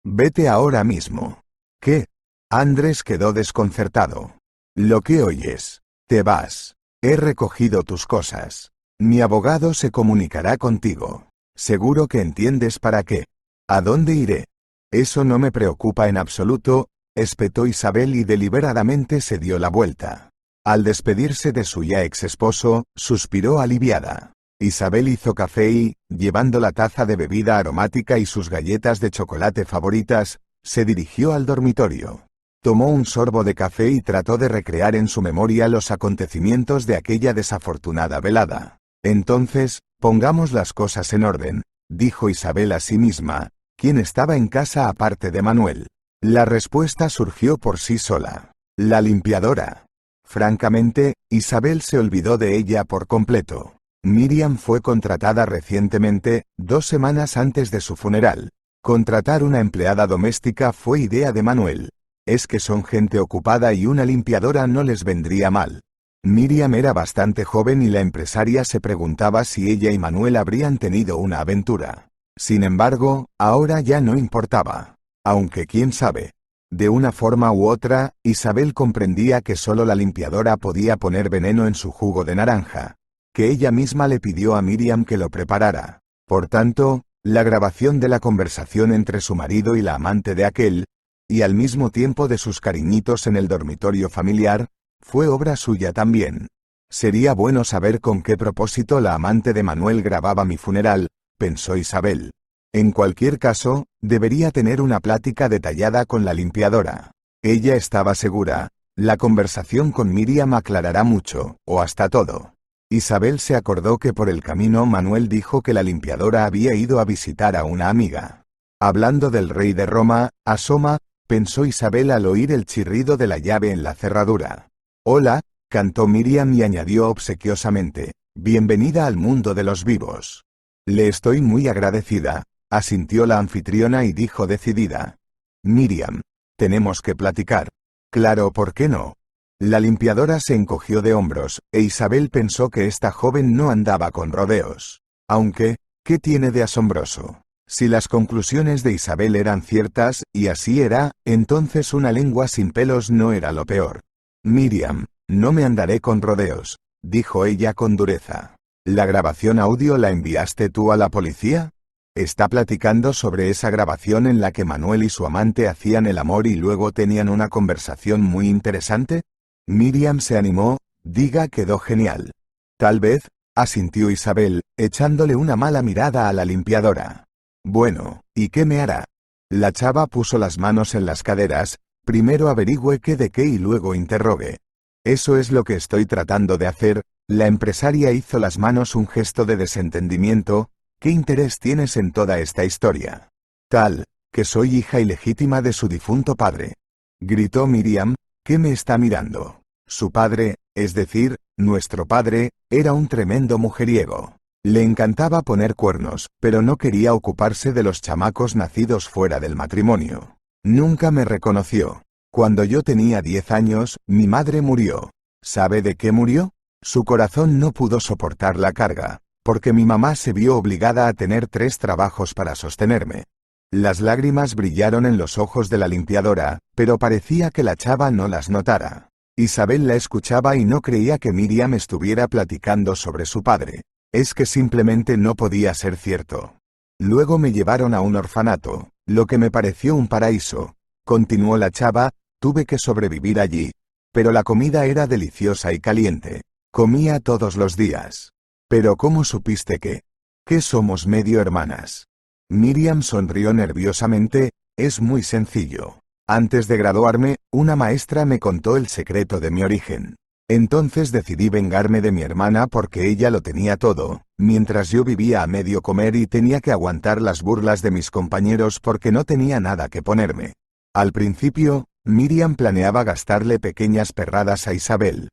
Vete ahora mismo. ¿Qué? Andrés quedó desconcertado. Lo que oyes. Te vas. He recogido tus cosas. Mi abogado se comunicará contigo. Seguro que entiendes para qué. ¿A dónde iré? Eso no me preocupa en absoluto, espetó Isabel y deliberadamente se dio la vuelta. Al despedirse de su ya ex esposo, suspiró aliviada. Isabel hizo café y, llevando la taza de bebida aromática y sus galletas de chocolate favoritas, se dirigió al dormitorio. Tomó un sorbo de café y trató de recrear en su memoria los acontecimientos de aquella desafortunada velada. Entonces, pongamos las cosas en orden, dijo Isabel a sí misma. ¿Quién estaba en casa aparte de Manuel? La respuesta surgió por sí sola. La limpiadora. Francamente, Isabel se olvidó de ella por completo. Miriam fue contratada recientemente, 2 semanas antes de su funeral. Contratar una empleada doméstica fue idea de Manuel. Es que son gente ocupada y una limpiadora no les vendría mal. Miriam era bastante joven y la empresaria se preguntaba si ella y Manuel habrían tenido una aventura. Sin embargo, ahora ya no importaba. Aunque quién sabe. De una forma u otra, Isabel comprendía que solo la limpiadora podía poner veneno en su jugo de naranja, que ella misma le pidió a Miriam que lo preparara. Por tanto, la grabación de la conversación entre su marido y la amante de aquel, y al mismo tiempo de sus cariñitos en el dormitorio familiar, fue obra suya también. Sería bueno saber con qué propósito la amante de Manuel grababa mi funeral, pensó Isabel. En cualquier caso, debería tener una plática detallada con la limpiadora. Ella estaba segura, la conversación con Miriam aclarará mucho, o hasta todo. Isabel se acordó que por el camino Manuel dijo que la limpiadora había ido a visitar a una amiga. Hablando del rey de Roma, asoma, pensó Isabel al oír el chirrido de la llave en la cerradura. Hola, cantó Miriam y añadió obsequiosamente, bienvenida al mundo de los vivos. Le estoy muy agradecida, asintió la anfitriona y dijo decidida. Miriam, tenemos que platicar. Claro, ¿por qué no? La limpiadora se encogió de hombros, e Isabel pensó que esta joven no andaba con rodeos. Aunque, ¿qué tiene de asombroso? Si las conclusiones de Isabel eran ciertas, y así era, entonces una lengua sin pelos no era lo peor. Miriam, no me andaré con rodeos, dijo ella con dureza. ¿La grabación audio la enviaste tú a la policía? ¿Está platicando sobre esa grabación en la que Manuel y su amante hacían el amor y luego tenían una conversación muy interesante? Miriam se animó, diga, quedó genial. Tal vez, asintió Isabel, echándole una mala mirada a la limpiadora. Bueno, ¿y qué me hará? La chava puso las manos en las caderas, primero averigüe qué de qué y luego interrogue. Eso es lo que estoy tratando de hacer. La empresaria hizo las manos un gesto de desentendimiento. ¿Qué interés tienes en toda esta historia? Tal, que soy hija ilegítima de su difunto padre. Gritó Miriam, ¿qué me está mirando? Su padre, es decir, nuestro padre, era un tremendo mujeriego. Le encantaba poner cuernos, pero no quería ocuparse de los chamacos nacidos fuera del matrimonio. Nunca me reconoció. Cuando yo tenía 10 años, mi madre murió. ¿Sabe de qué murió? Su corazón no pudo soportar la carga, porque mi mamá se vio obligada a tener 3 trabajos para sostenerme. Las lágrimas brillaron en los ojos de la limpiadora, pero parecía que la chava no las notara. Isabel la escuchaba y no creía que Miriam estuviera platicando sobre su padre. Es que simplemente no podía ser cierto. Luego me llevaron a un orfanato, lo que me pareció un paraíso. Continuó la chava, tuve que sobrevivir allí. Pero la comida era deliciosa y caliente. Comía todos los días. Pero ¿cómo supiste que somos medio hermanas? Miriam sonrió nerviosamente, es muy sencillo. Antes de graduarme, una maestra me contó el secreto de mi origen. Entonces decidí vengarme de mi hermana porque ella lo tenía todo, mientras yo vivía a medio comer y tenía que aguantar las burlas de mis compañeros porque no tenía nada que ponerme. Al principio, Miriam planeaba gastarle pequeñas perradas a Isabel.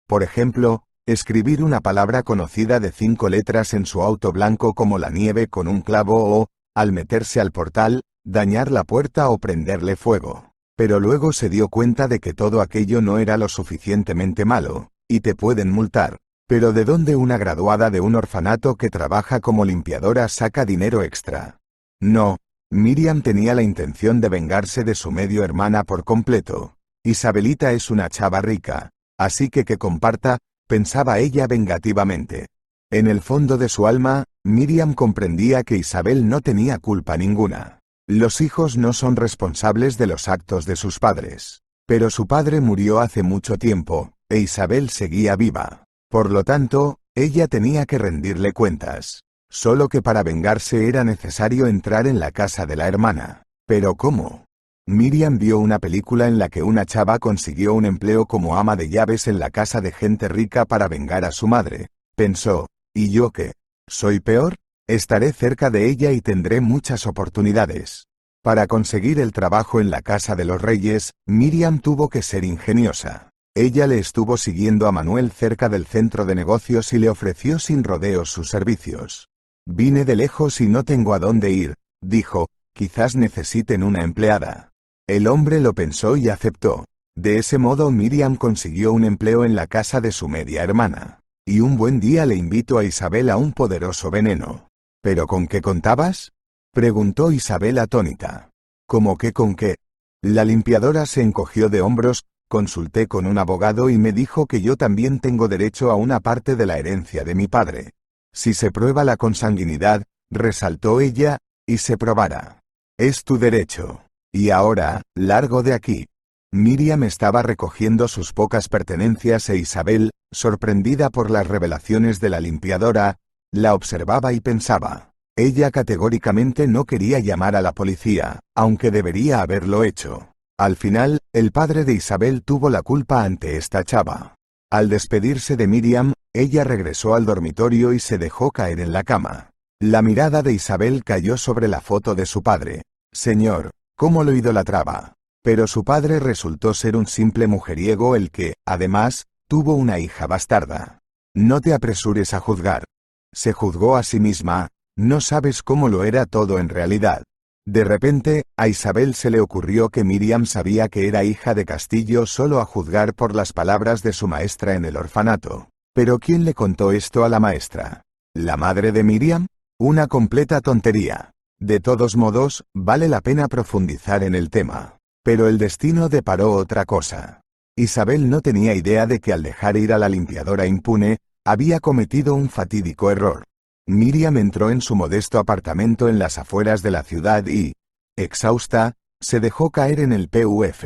Por ejemplo, escribir una palabra conocida de 5 letras en su auto blanco como la nieve con un clavo o, al meterse al portal, dañar la puerta o prenderle fuego. Pero luego se dio cuenta de que todo aquello no era lo suficientemente malo, y te pueden multar. Pero ¿de dónde una graduada de un orfanato que trabaja como limpiadora saca dinero extra? No, Miriam tenía la intención de vengarse de su medio hermana por completo. Isabelita es una chava rica, así que comparta, pensaba ella vengativamente. En el fondo de su alma, Miriam comprendía que Isabel no tenía culpa ninguna. Los hijos no son responsables de los actos de sus padres. Pero su padre murió hace mucho tiempo, e Isabel seguía viva. Por lo tanto, ella tenía que rendirle cuentas. Solo que para vengarse era necesario entrar en la casa de la hermana. ¿Pero cómo? Miriam vio una película en la que una chava consiguió un empleo como ama de llaves en la casa de gente rica para vengar a su madre. Pensó, ¿y yo qué? ¿Soy peor? Estaré cerca de ella y tendré muchas oportunidades. Para conseguir el trabajo en la casa de los reyes, Miriam tuvo que ser ingeniosa. Ella le estuvo siguiendo a Manuel cerca del centro de negocios y le ofreció sin rodeos sus servicios. Vine de lejos y no tengo a dónde ir, dijo, quizás necesiten una empleada. El hombre lo pensó y aceptó. De ese modo Miriam consiguió un empleo en la casa de su media hermana. Y un buen día le invitó a Isabel a un poderoso veneno. ¿Pero con qué contabas? Preguntó Isabel atónita. ¿Cómo que con qué? La limpiadora se encogió de hombros. Consulté con un abogado y me dijo que yo también tengo derecho a una parte de la herencia de mi padre. Si se prueba la consanguinidad, resaltó ella, y se probará. Es tu derecho. Y ahora, largo de aquí. Miriam estaba recogiendo sus pocas pertenencias e Isabel, sorprendida por las revelaciones de la limpiadora, la observaba y pensaba. Ella categóricamente no quería llamar a la policía, aunque debería haberlo hecho. Al final, el padre de Isabel tuvo la culpa ante esta chava. Al despedirse de Miriam, ella regresó al dormitorio y se dejó caer en la cama. La mirada de Isabel cayó sobre la foto de su padre. Señor, cómo lo idolatraba. Pero su padre resultó ser un simple mujeriego el que, además, tuvo una hija bastarda. No te apresures a juzgar. Se juzgó a sí misma, no sabes cómo lo era todo en realidad. De repente, a Isabel se le ocurrió que Miriam sabía que era hija de Castillo solo a juzgar por las palabras de su maestra en el orfanato. ¿Pero quién le contó esto a la maestra? ¿La madre de Miriam? Una completa tontería. De todos modos, vale la pena profundizar en el tema. Pero el destino deparó otra cosa. Isabel no tenía idea de que al dejar ir a la limpiadora impune, había cometido un fatídico error. Miriam entró en su modesto apartamento en las afueras de la ciudad y, exhausta, se dejó caer en el PUF.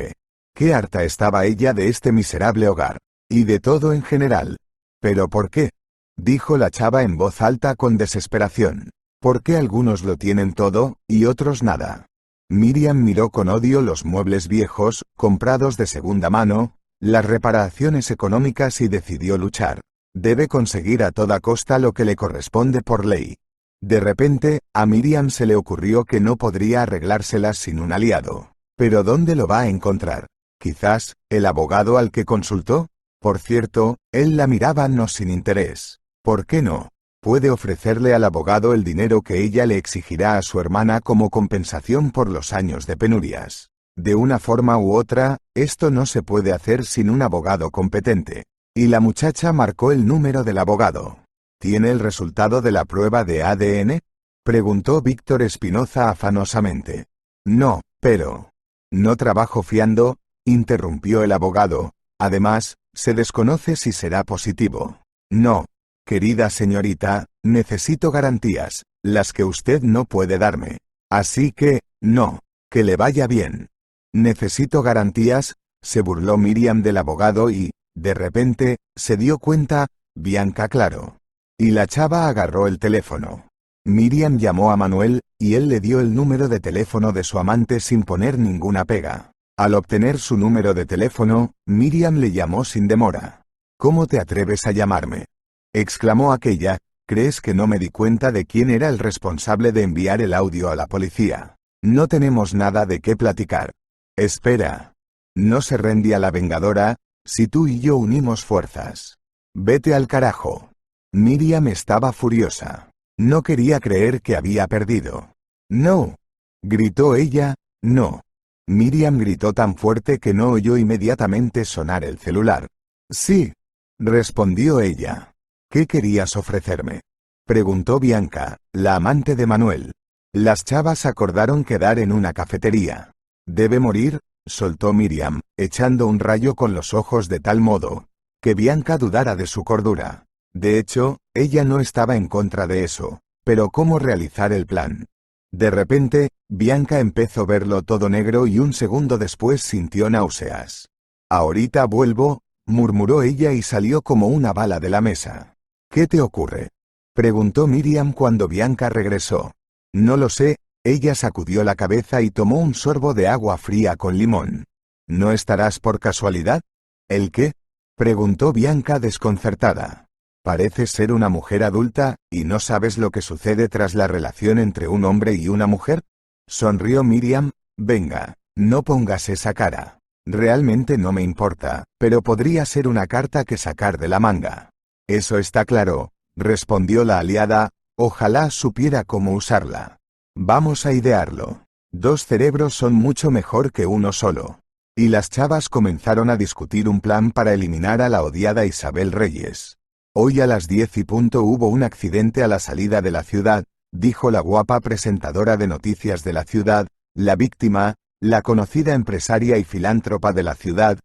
Qué harta estaba ella de este miserable hogar. Y de todo en general. ¿Pero por qué? Dijo la chava en voz alta con desesperación. ¿Por qué algunos lo tienen todo, y otros nada? Miriam miró con odio los muebles viejos, comprados de segunda mano, las reparaciones económicas y decidió luchar. Debe conseguir a toda costa lo que le corresponde por ley. De repente, a Miriam se le ocurrió que no podría arreglárselas sin un aliado. ¿Pero dónde lo va a encontrar? ¿Quizás, el abogado al que consultó? Por cierto, él la miraba no sin interés. ¿Por qué no? Puede ofrecerle al abogado el dinero que ella le exigirá a su hermana como compensación por los años de penurias. De una forma u otra, esto no se puede hacer sin un abogado competente. Y la muchacha marcó el número del abogado. ¿Tiene el resultado de la prueba de ADN? Preguntó Víctor Espinoza afanosamente. No, pero... No trabajo fiando, interrumpió el abogado. Además, se desconoce si será positivo. No, querida señorita, necesito garantías, las que usted no puede darme. Así que, no, que le vaya bien. Necesito garantías, se burló Miriam del abogado y, de repente, se dio cuenta, Bianca claro. Y la chava agarró el teléfono. Miriam llamó a Manuel, y él le dio el número de teléfono de su amante sin poner ninguna pega. Al obtener su número de teléfono, Miriam le llamó sin demora. ¿Cómo te atreves a llamarme? Exclamó aquella, ¿crees que no me di cuenta de quién era el responsable de enviar el audio a la policía? No tenemos nada de qué platicar. Espera. No se rendía la vengadora, si tú y yo unimos fuerzas. Vete al carajo. Miriam estaba furiosa. No quería creer que había perdido. No. Gritó ella, no. Miriam gritó tan fuerte que no oyó inmediatamente sonar el celular. Sí. Respondió ella. ¿Qué querías ofrecerme? Preguntó Bianca, la amante de Manuel. Las chavas acordaron quedar en una cafetería. ¿Debe morir? Soltó Miriam, echando un rayo con los ojos de tal modo que Bianca dudara de su cordura. De hecho, ella no estaba en contra de eso, pero ¿cómo realizar el plan? De repente, Bianca empezó a verlo todo negro y un segundo después sintió náuseas. Ahorita vuelvo, murmuró ella y salió como una bala de la mesa. ¿Qué te ocurre? Preguntó Miriam cuando Bianca regresó. No lo sé, Ella sacudió la cabeza y tomó un sorbo de agua fría con limón. ¿No estarás por casualidad? ¿El qué? Preguntó Bianca desconcertada. Pareces ser una mujer adulta, ¿y no sabes lo que sucede tras la relación entre un hombre y una mujer? Sonrió Miriam. Venga, no pongas esa cara. Realmente no me importa, pero podría ser una carta que sacar de la manga. Eso está claro, respondió la aliada. Ojalá supiera cómo usarla. Vamos a idearlo. 2 cerebros son mucho mejor que uno solo. Y las chavas comenzaron a discutir un plan para eliminar a la odiada Isabel Reyes. Hoy a las 10:00 hubo un accidente a la salida de la ciudad, dijo la guapa presentadora de noticias de la ciudad. La víctima, la conocida empresaria y filántropa de la ciudad,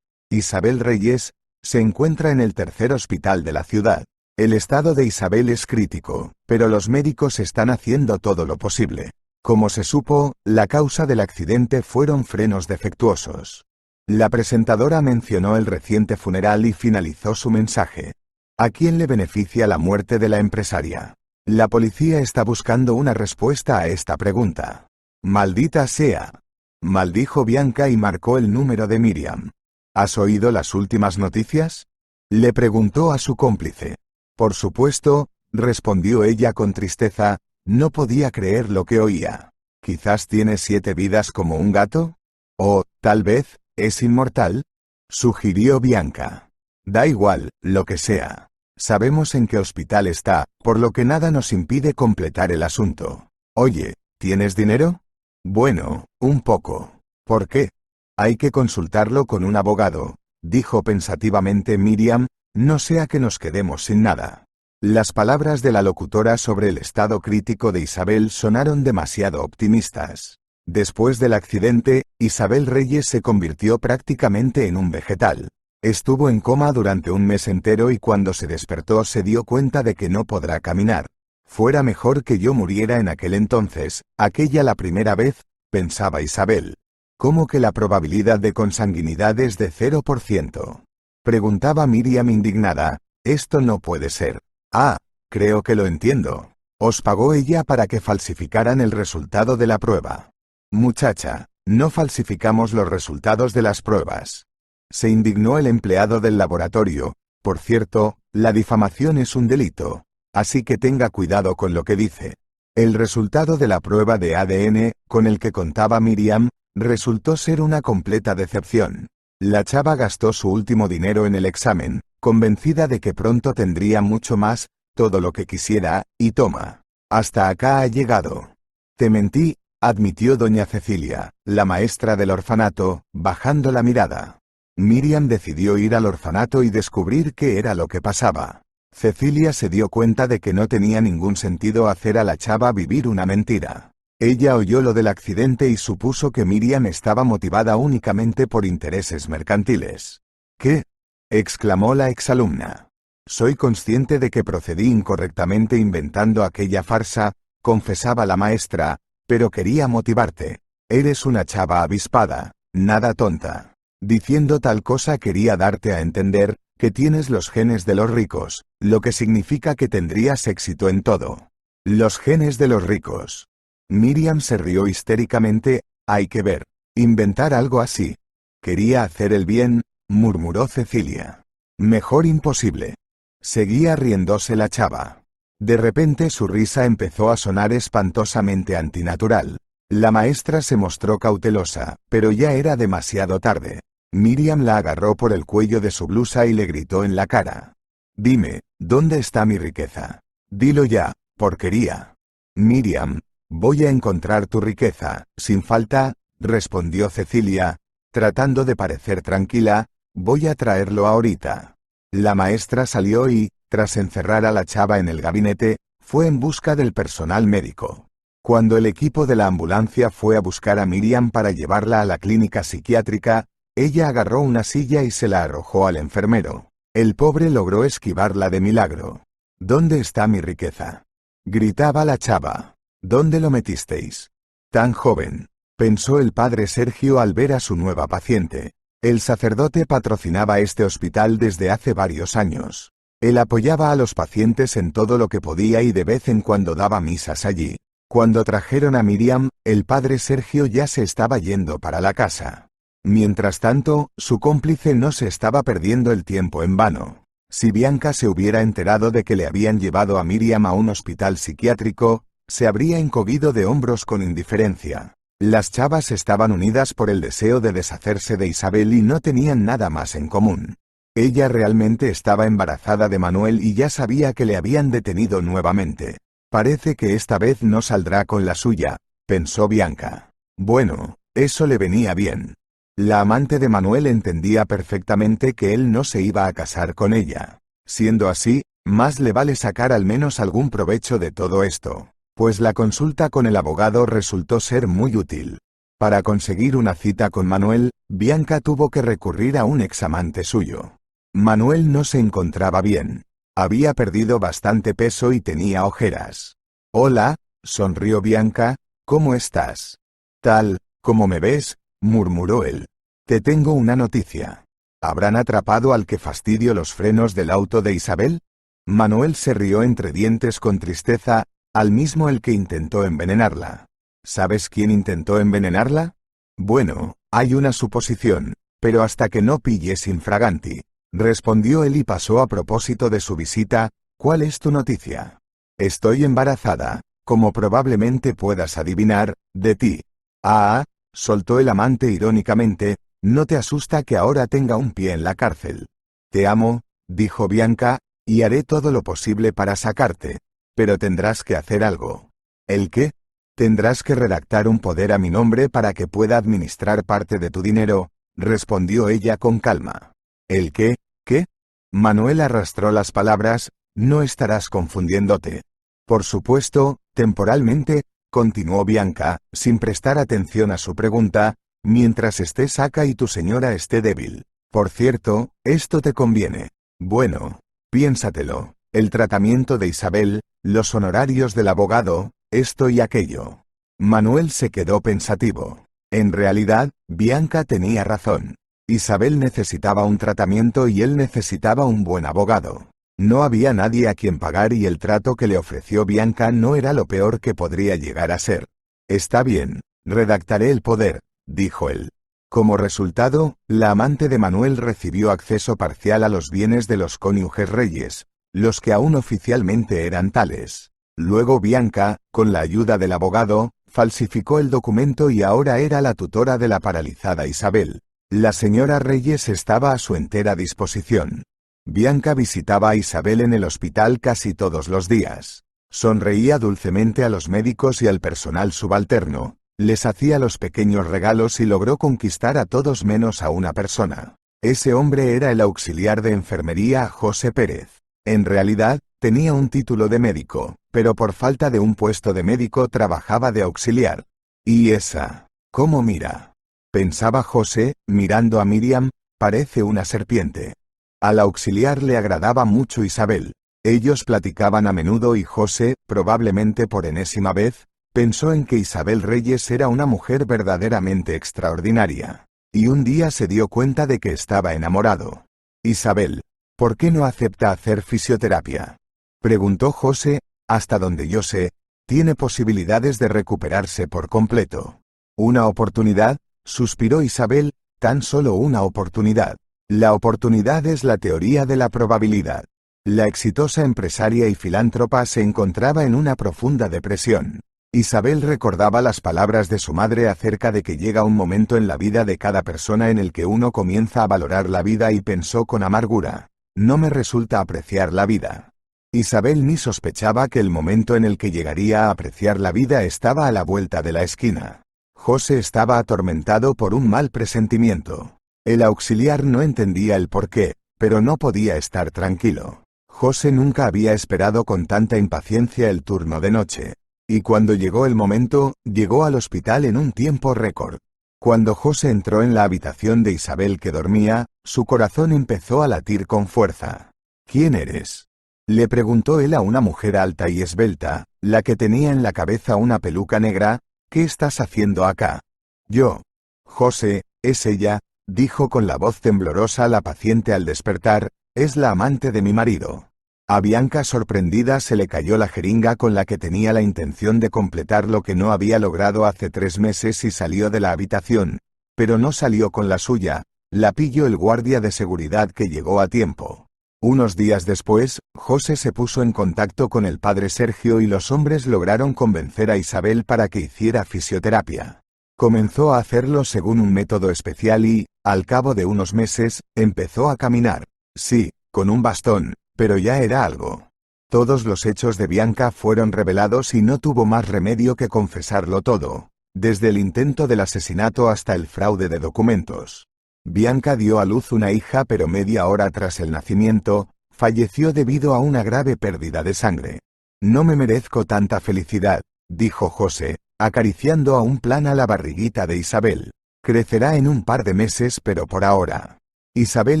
Isabel Reyes, se encuentra en el tercer hospital de la ciudad. El estado de Isabel es crítico, pero los médicos están haciendo todo lo posible. Como se supo, la causa del accidente fueron frenos defectuosos. La presentadora mencionó el reciente funeral y finalizó su mensaje. ¿A quién le beneficia la muerte de la empresaria? La policía está buscando una respuesta a esta pregunta. Maldita sea. Maldijo Bianca y marcó el número de Miriam. ¿Has oído las últimas noticias? Le preguntó a su cómplice. Por supuesto, respondió ella con tristeza. No podía creer lo que oía. ¿Quizás tiene 7 vidas como un gato? O, tal vez, ¿es inmortal? Sugirió Bianca. Da igual, lo que sea. Sabemos en qué hospital está, por lo que nada nos impide completar el asunto. Oye, ¿tienes dinero? Bueno, un poco. ¿Por qué? Hay que consultarlo con un abogado, dijo pensativamente Miriam, no sea que nos quedemos sin nada. Las palabras de la locutora sobre el estado crítico de Isabel sonaron demasiado optimistas. Después del accidente, Isabel Reyes se convirtió prácticamente en un vegetal. Estuvo en coma durante un mes entero y cuando se despertó se dio cuenta de que no podrá caminar. Fuera mejor que yo muriera en aquel entonces, aquella la primera vez, pensaba Isabel. ¿Cómo que la probabilidad de consanguinidad es de 0%? Preguntaba Miriam indignada. Esto no puede ser. Ah, creo que lo entiendo. Os pagó ella para que falsificaran el resultado de la prueba. Muchacha, no falsificamos los resultados de las pruebas. Se indignó el empleado del laboratorio. Por cierto, la difamación es un delito, así que tenga cuidado con lo que dice. El resultado de la prueba de ADN, con el que contaba Miriam, resultó ser una completa decepción. La chava gastó su último dinero en el examen, convencida de que pronto tendría mucho más, todo lo que quisiera, y toma. Hasta acá ha llegado. Te mentí, admitió doña Cecilia, la maestra del orfanato, bajando la mirada. Miriam decidió ir al orfanato y descubrir qué era lo que pasaba. Cecilia se dio cuenta de que no tenía ningún sentido hacer a la chava vivir una mentira. Ella oyó lo del accidente y supuso que Miriam estaba motivada únicamente por intereses mercantiles. ¿Qué? Exclamó la exalumna. Soy consciente de que procedí incorrectamente inventando aquella farsa, confesaba la maestra, pero quería motivarte. Eres una chava avispada, nada tonta. Diciendo tal cosa quería darte a entender que tienes los genes de los ricos, lo que significa que tendrías éxito en todo. Los genes de los ricos. Miriam se rió histéricamente. Hay que ver. Inventar algo así. Quería hacer el bien, murmuró Cecilia. Mejor imposible. Seguía riéndose la chava. De repente su risa empezó a sonar espantosamente antinatural. La maestra se mostró cautelosa, pero ya era demasiado tarde. Miriam la agarró por el cuello de su blusa y le gritó en la cara. Dime, ¿dónde está mi riqueza? Dilo ya, porquería. Miriam, voy a encontrar tu riqueza, sin falta, respondió Cecilia, tratando de parecer tranquila, voy a traerlo ahorita. La maestra salió y, tras encerrar a la chava en el gabinete, fue en busca del personal médico. Cuando el equipo de la ambulancia fue a buscar a Miriam para llevarla a la clínica psiquiátrica, ella agarró una silla y se la arrojó al enfermero. El pobre logró esquivarla de milagro. ¿Dónde está mi riqueza? Gritaba la chava. ¿Dónde lo metisteis? Tan joven, pensó el padre Sergio al ver a su nueva paciente. El sacerdote patrocinaba este hospital desde hace varios años. Él apoyaba a los pacientes en todo lo que podía y de vez en cuando daba misas allí. Cuando trajeron a Miriam, el padre Sergio ya se estaba yendo para la casa. Mientras tanto, su cómplice no se estaba perdiendo el tiempo en vano. Si Bianca se hubiera enterado de que le habían llevado a Miriam a un hospital psiquiátrico, se habría encogido de hombros con indiferencia. Las chavas estaban unidas por el deseo de deshacerse de Isabel y no tenían nada más en común. Ella realmente estaba embarazada de Manuel y ya sabía que le habían detenido nuevamente. Parece que esta vez no saldrá con la suya, pensó Bianca. Bueno, eso le venía bien. La amante de Manuel entendía perfectamente que él no se iba a casar con ella. Siendo así, más le vale sacar al menos algún provecho de todo esto, pues la consulta con el abogado resultó ser muy útil. Para conseguir una cita con Manuel, Bianca tuvo que recurrir a un examante suyo. Manuel no se encontraba bien. Había perdido bastante peso y tenía ojeras. Hola, sonrió Bianca, ¿cómo estás? Tal, como me ves, murmuró él. Te tengo una noticia. ¿Habrán atrapado al que fastidió los frenos del auto de Isabel? Manuel se rió entre dientes con tristeza, al mismo el que intentó envenenarla. ¿Sabes quién intentó envenenarla? Bueno, hay una suposición, pero hasta que no pilles infraganti. Respondió él y pasó a propósito de su visita. ¿Cuál es tu noticia? Estoy embarazada, como probablemente puedas adivinar, de ti. Ah, soltó el amante irónicamente, ¿no te asusta que ahora tenga un pie en la cárcel? Te amo, dijo Bianca, y haré todo lo posible para sacarte. Pero tendrás que hacer algo. ¿El qué? Tendrás que redactar un poder a mi nombre para que pueda administrar parte de tu dinero, respondió ella con calma. ¿El qué? ¿Qué? Manuel arrastró las palabras, no estarás confundiéndote. Por supuesto, temporalmente, continuó Bianca, sin prestar atención a su pregunta, mientras estés acá y tu señora esté débil. Por cierto, esto te conviene. Bueno, piénsatelo, el tratamiento de Isabel, los honorarios del abogado, esto y aquello. Manuel se quedó pensativo. En realidad, Bianca tenía razón. Isabel necesitaba un tratamiento y él necesitaba un buen abogado. No había nadie a quien pagar y el trato que le ofreció Bianca no era lo peor que podría llegar a ser. Está bien, redactaré el poder, dijo él. Como resultado, la amante de Manuel recibió acceso parcial a los bienes de los cónyuges Reyes, los que aún oficialmente eran tales. Luego Bianca, con la ayuda del abogado, falsificó el documento y ahora era la tutora de la paralizada Isabel. La señora Reyes estaba a su entera disposición. Bianca visitaba a Isabel en el hospital casi todos los días. Sonreía dulcemente a los médicos y al personal subalterno, les hacía los pequeños regalos y logró conquistar a todos menos a una persona. Ese hombre era el auxiliar de enfermería José Pérez. En realidad, tenía un título de médico, pero por falta de un puesto de médico trabajaba de auxiliar. ¿Y esa? ¿Cómo mira? Pensaba José, mirando a Miriam, parece una serpiente. Al auxiliar le agradaba mucho Isabel. Ellos platicaban a menudo y José, probablemente por enésima vez, pensó en que Isabel Reyes era una mujer verdaderamente extraordinaria. Y un día se dio cuenta de que estaba enamorado. Isabel, ¿por qué no acepta hacer fisioterapia? Preguntó José, hasta donde yo sé, tiene posibilidades de recuperarse por completo. ¿Una oportunidad? Suspiró Isabel, tan solo una oportunidad. La oportunidad es la teoría de la probabilidad. La exitosa empresaria y filántropa se encontraba en una profunda depresión. Isabel recordaba las palabras de su madre acerca de que llega un momento en la vida de cada persona en el que uno comienza a valorar la vida y pensó con amargura, no me resulta apreciar la vida. Isabel ni sospechaba que el momento en el que llegaría a apreciar la vida estaba a la vuelta de la esquina. José estaba atormentado por un mal presentimiento. El auxiliar no entendía el porqué, pero no podía estar tranquilo. José nunca había esperado con tanta impaciencia el turno de noche. Y cuando llegó el momento, llegó al hospital en un tiempo récord. Cuando José entró en la habitación de Isabel que dormía, su corazón empezó a latir con fuerza. ¿Quién eres? Le preguntó él a una mujer alta y esbelta, la que tenía en la cabeza una peluca negra. ¿Qué estás haciendo acá? Yo. José, es ella, dijo con la voz temblorosa la paciente al despertar, es la amante de mi marido. A Bianca sorprendida se le cayó la jeringa con la que tenía la intención de completar lo que no había logrado hace 3 meses y salió de la habitación, pero no salió con la suya, la pilló el guardia de seguridad que llegó a tiempo. Unos días después, José se puso en contacto con el padre Sergio y los hombres lograron convencer a Isabel para que hiciera fisioterapia. Comenzó a hacerlo según un método especial y, al cabo de unos meses, empezó a caminar. Sí, con un bastón, pero ya era algo. Todos los hechos de Bianca fueron revelados y no tuvo más remedio que confesarlo todo, desde el intento del asesinato hasta el fraude de documentos. Bianca dio a luz una hija, pero media hora tras el nacimiento, falleció debido a una grave pérdida de sangre. No me merezco tanta felicidad, dijo José, acariciando a un plan a la barriguita de Isabel. Crecerá en un par de meses, pero por ahora. Isabel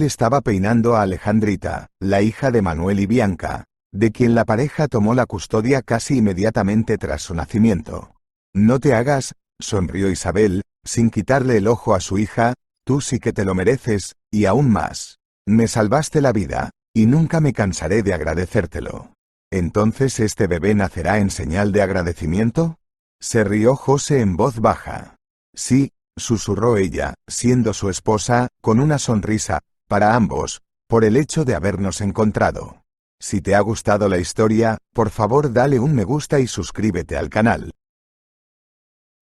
estaba peinando a Alejandrita, la hija de Manuel y Bianca, de quien la pareja tomó la custodia casi inmediatamente tras su nacimiento. No te hagas, sonrió Isabel, sin quitarle el ojo a su hija, tú sí que te lo mereces, y aún más. Me salvaste la vida, y nunca me cansaré de agradecértelo. ¿Entonces este bebé nacerá en señal de agradecimiento? Se rió José en voz baja. Sí, susurró ella, siendo su esposa, con una sonrisa, para ambos, por el hecho de habernos encontrado. Si te ha gustado la historia, por favor dale un me gusta y suscríbete al canal.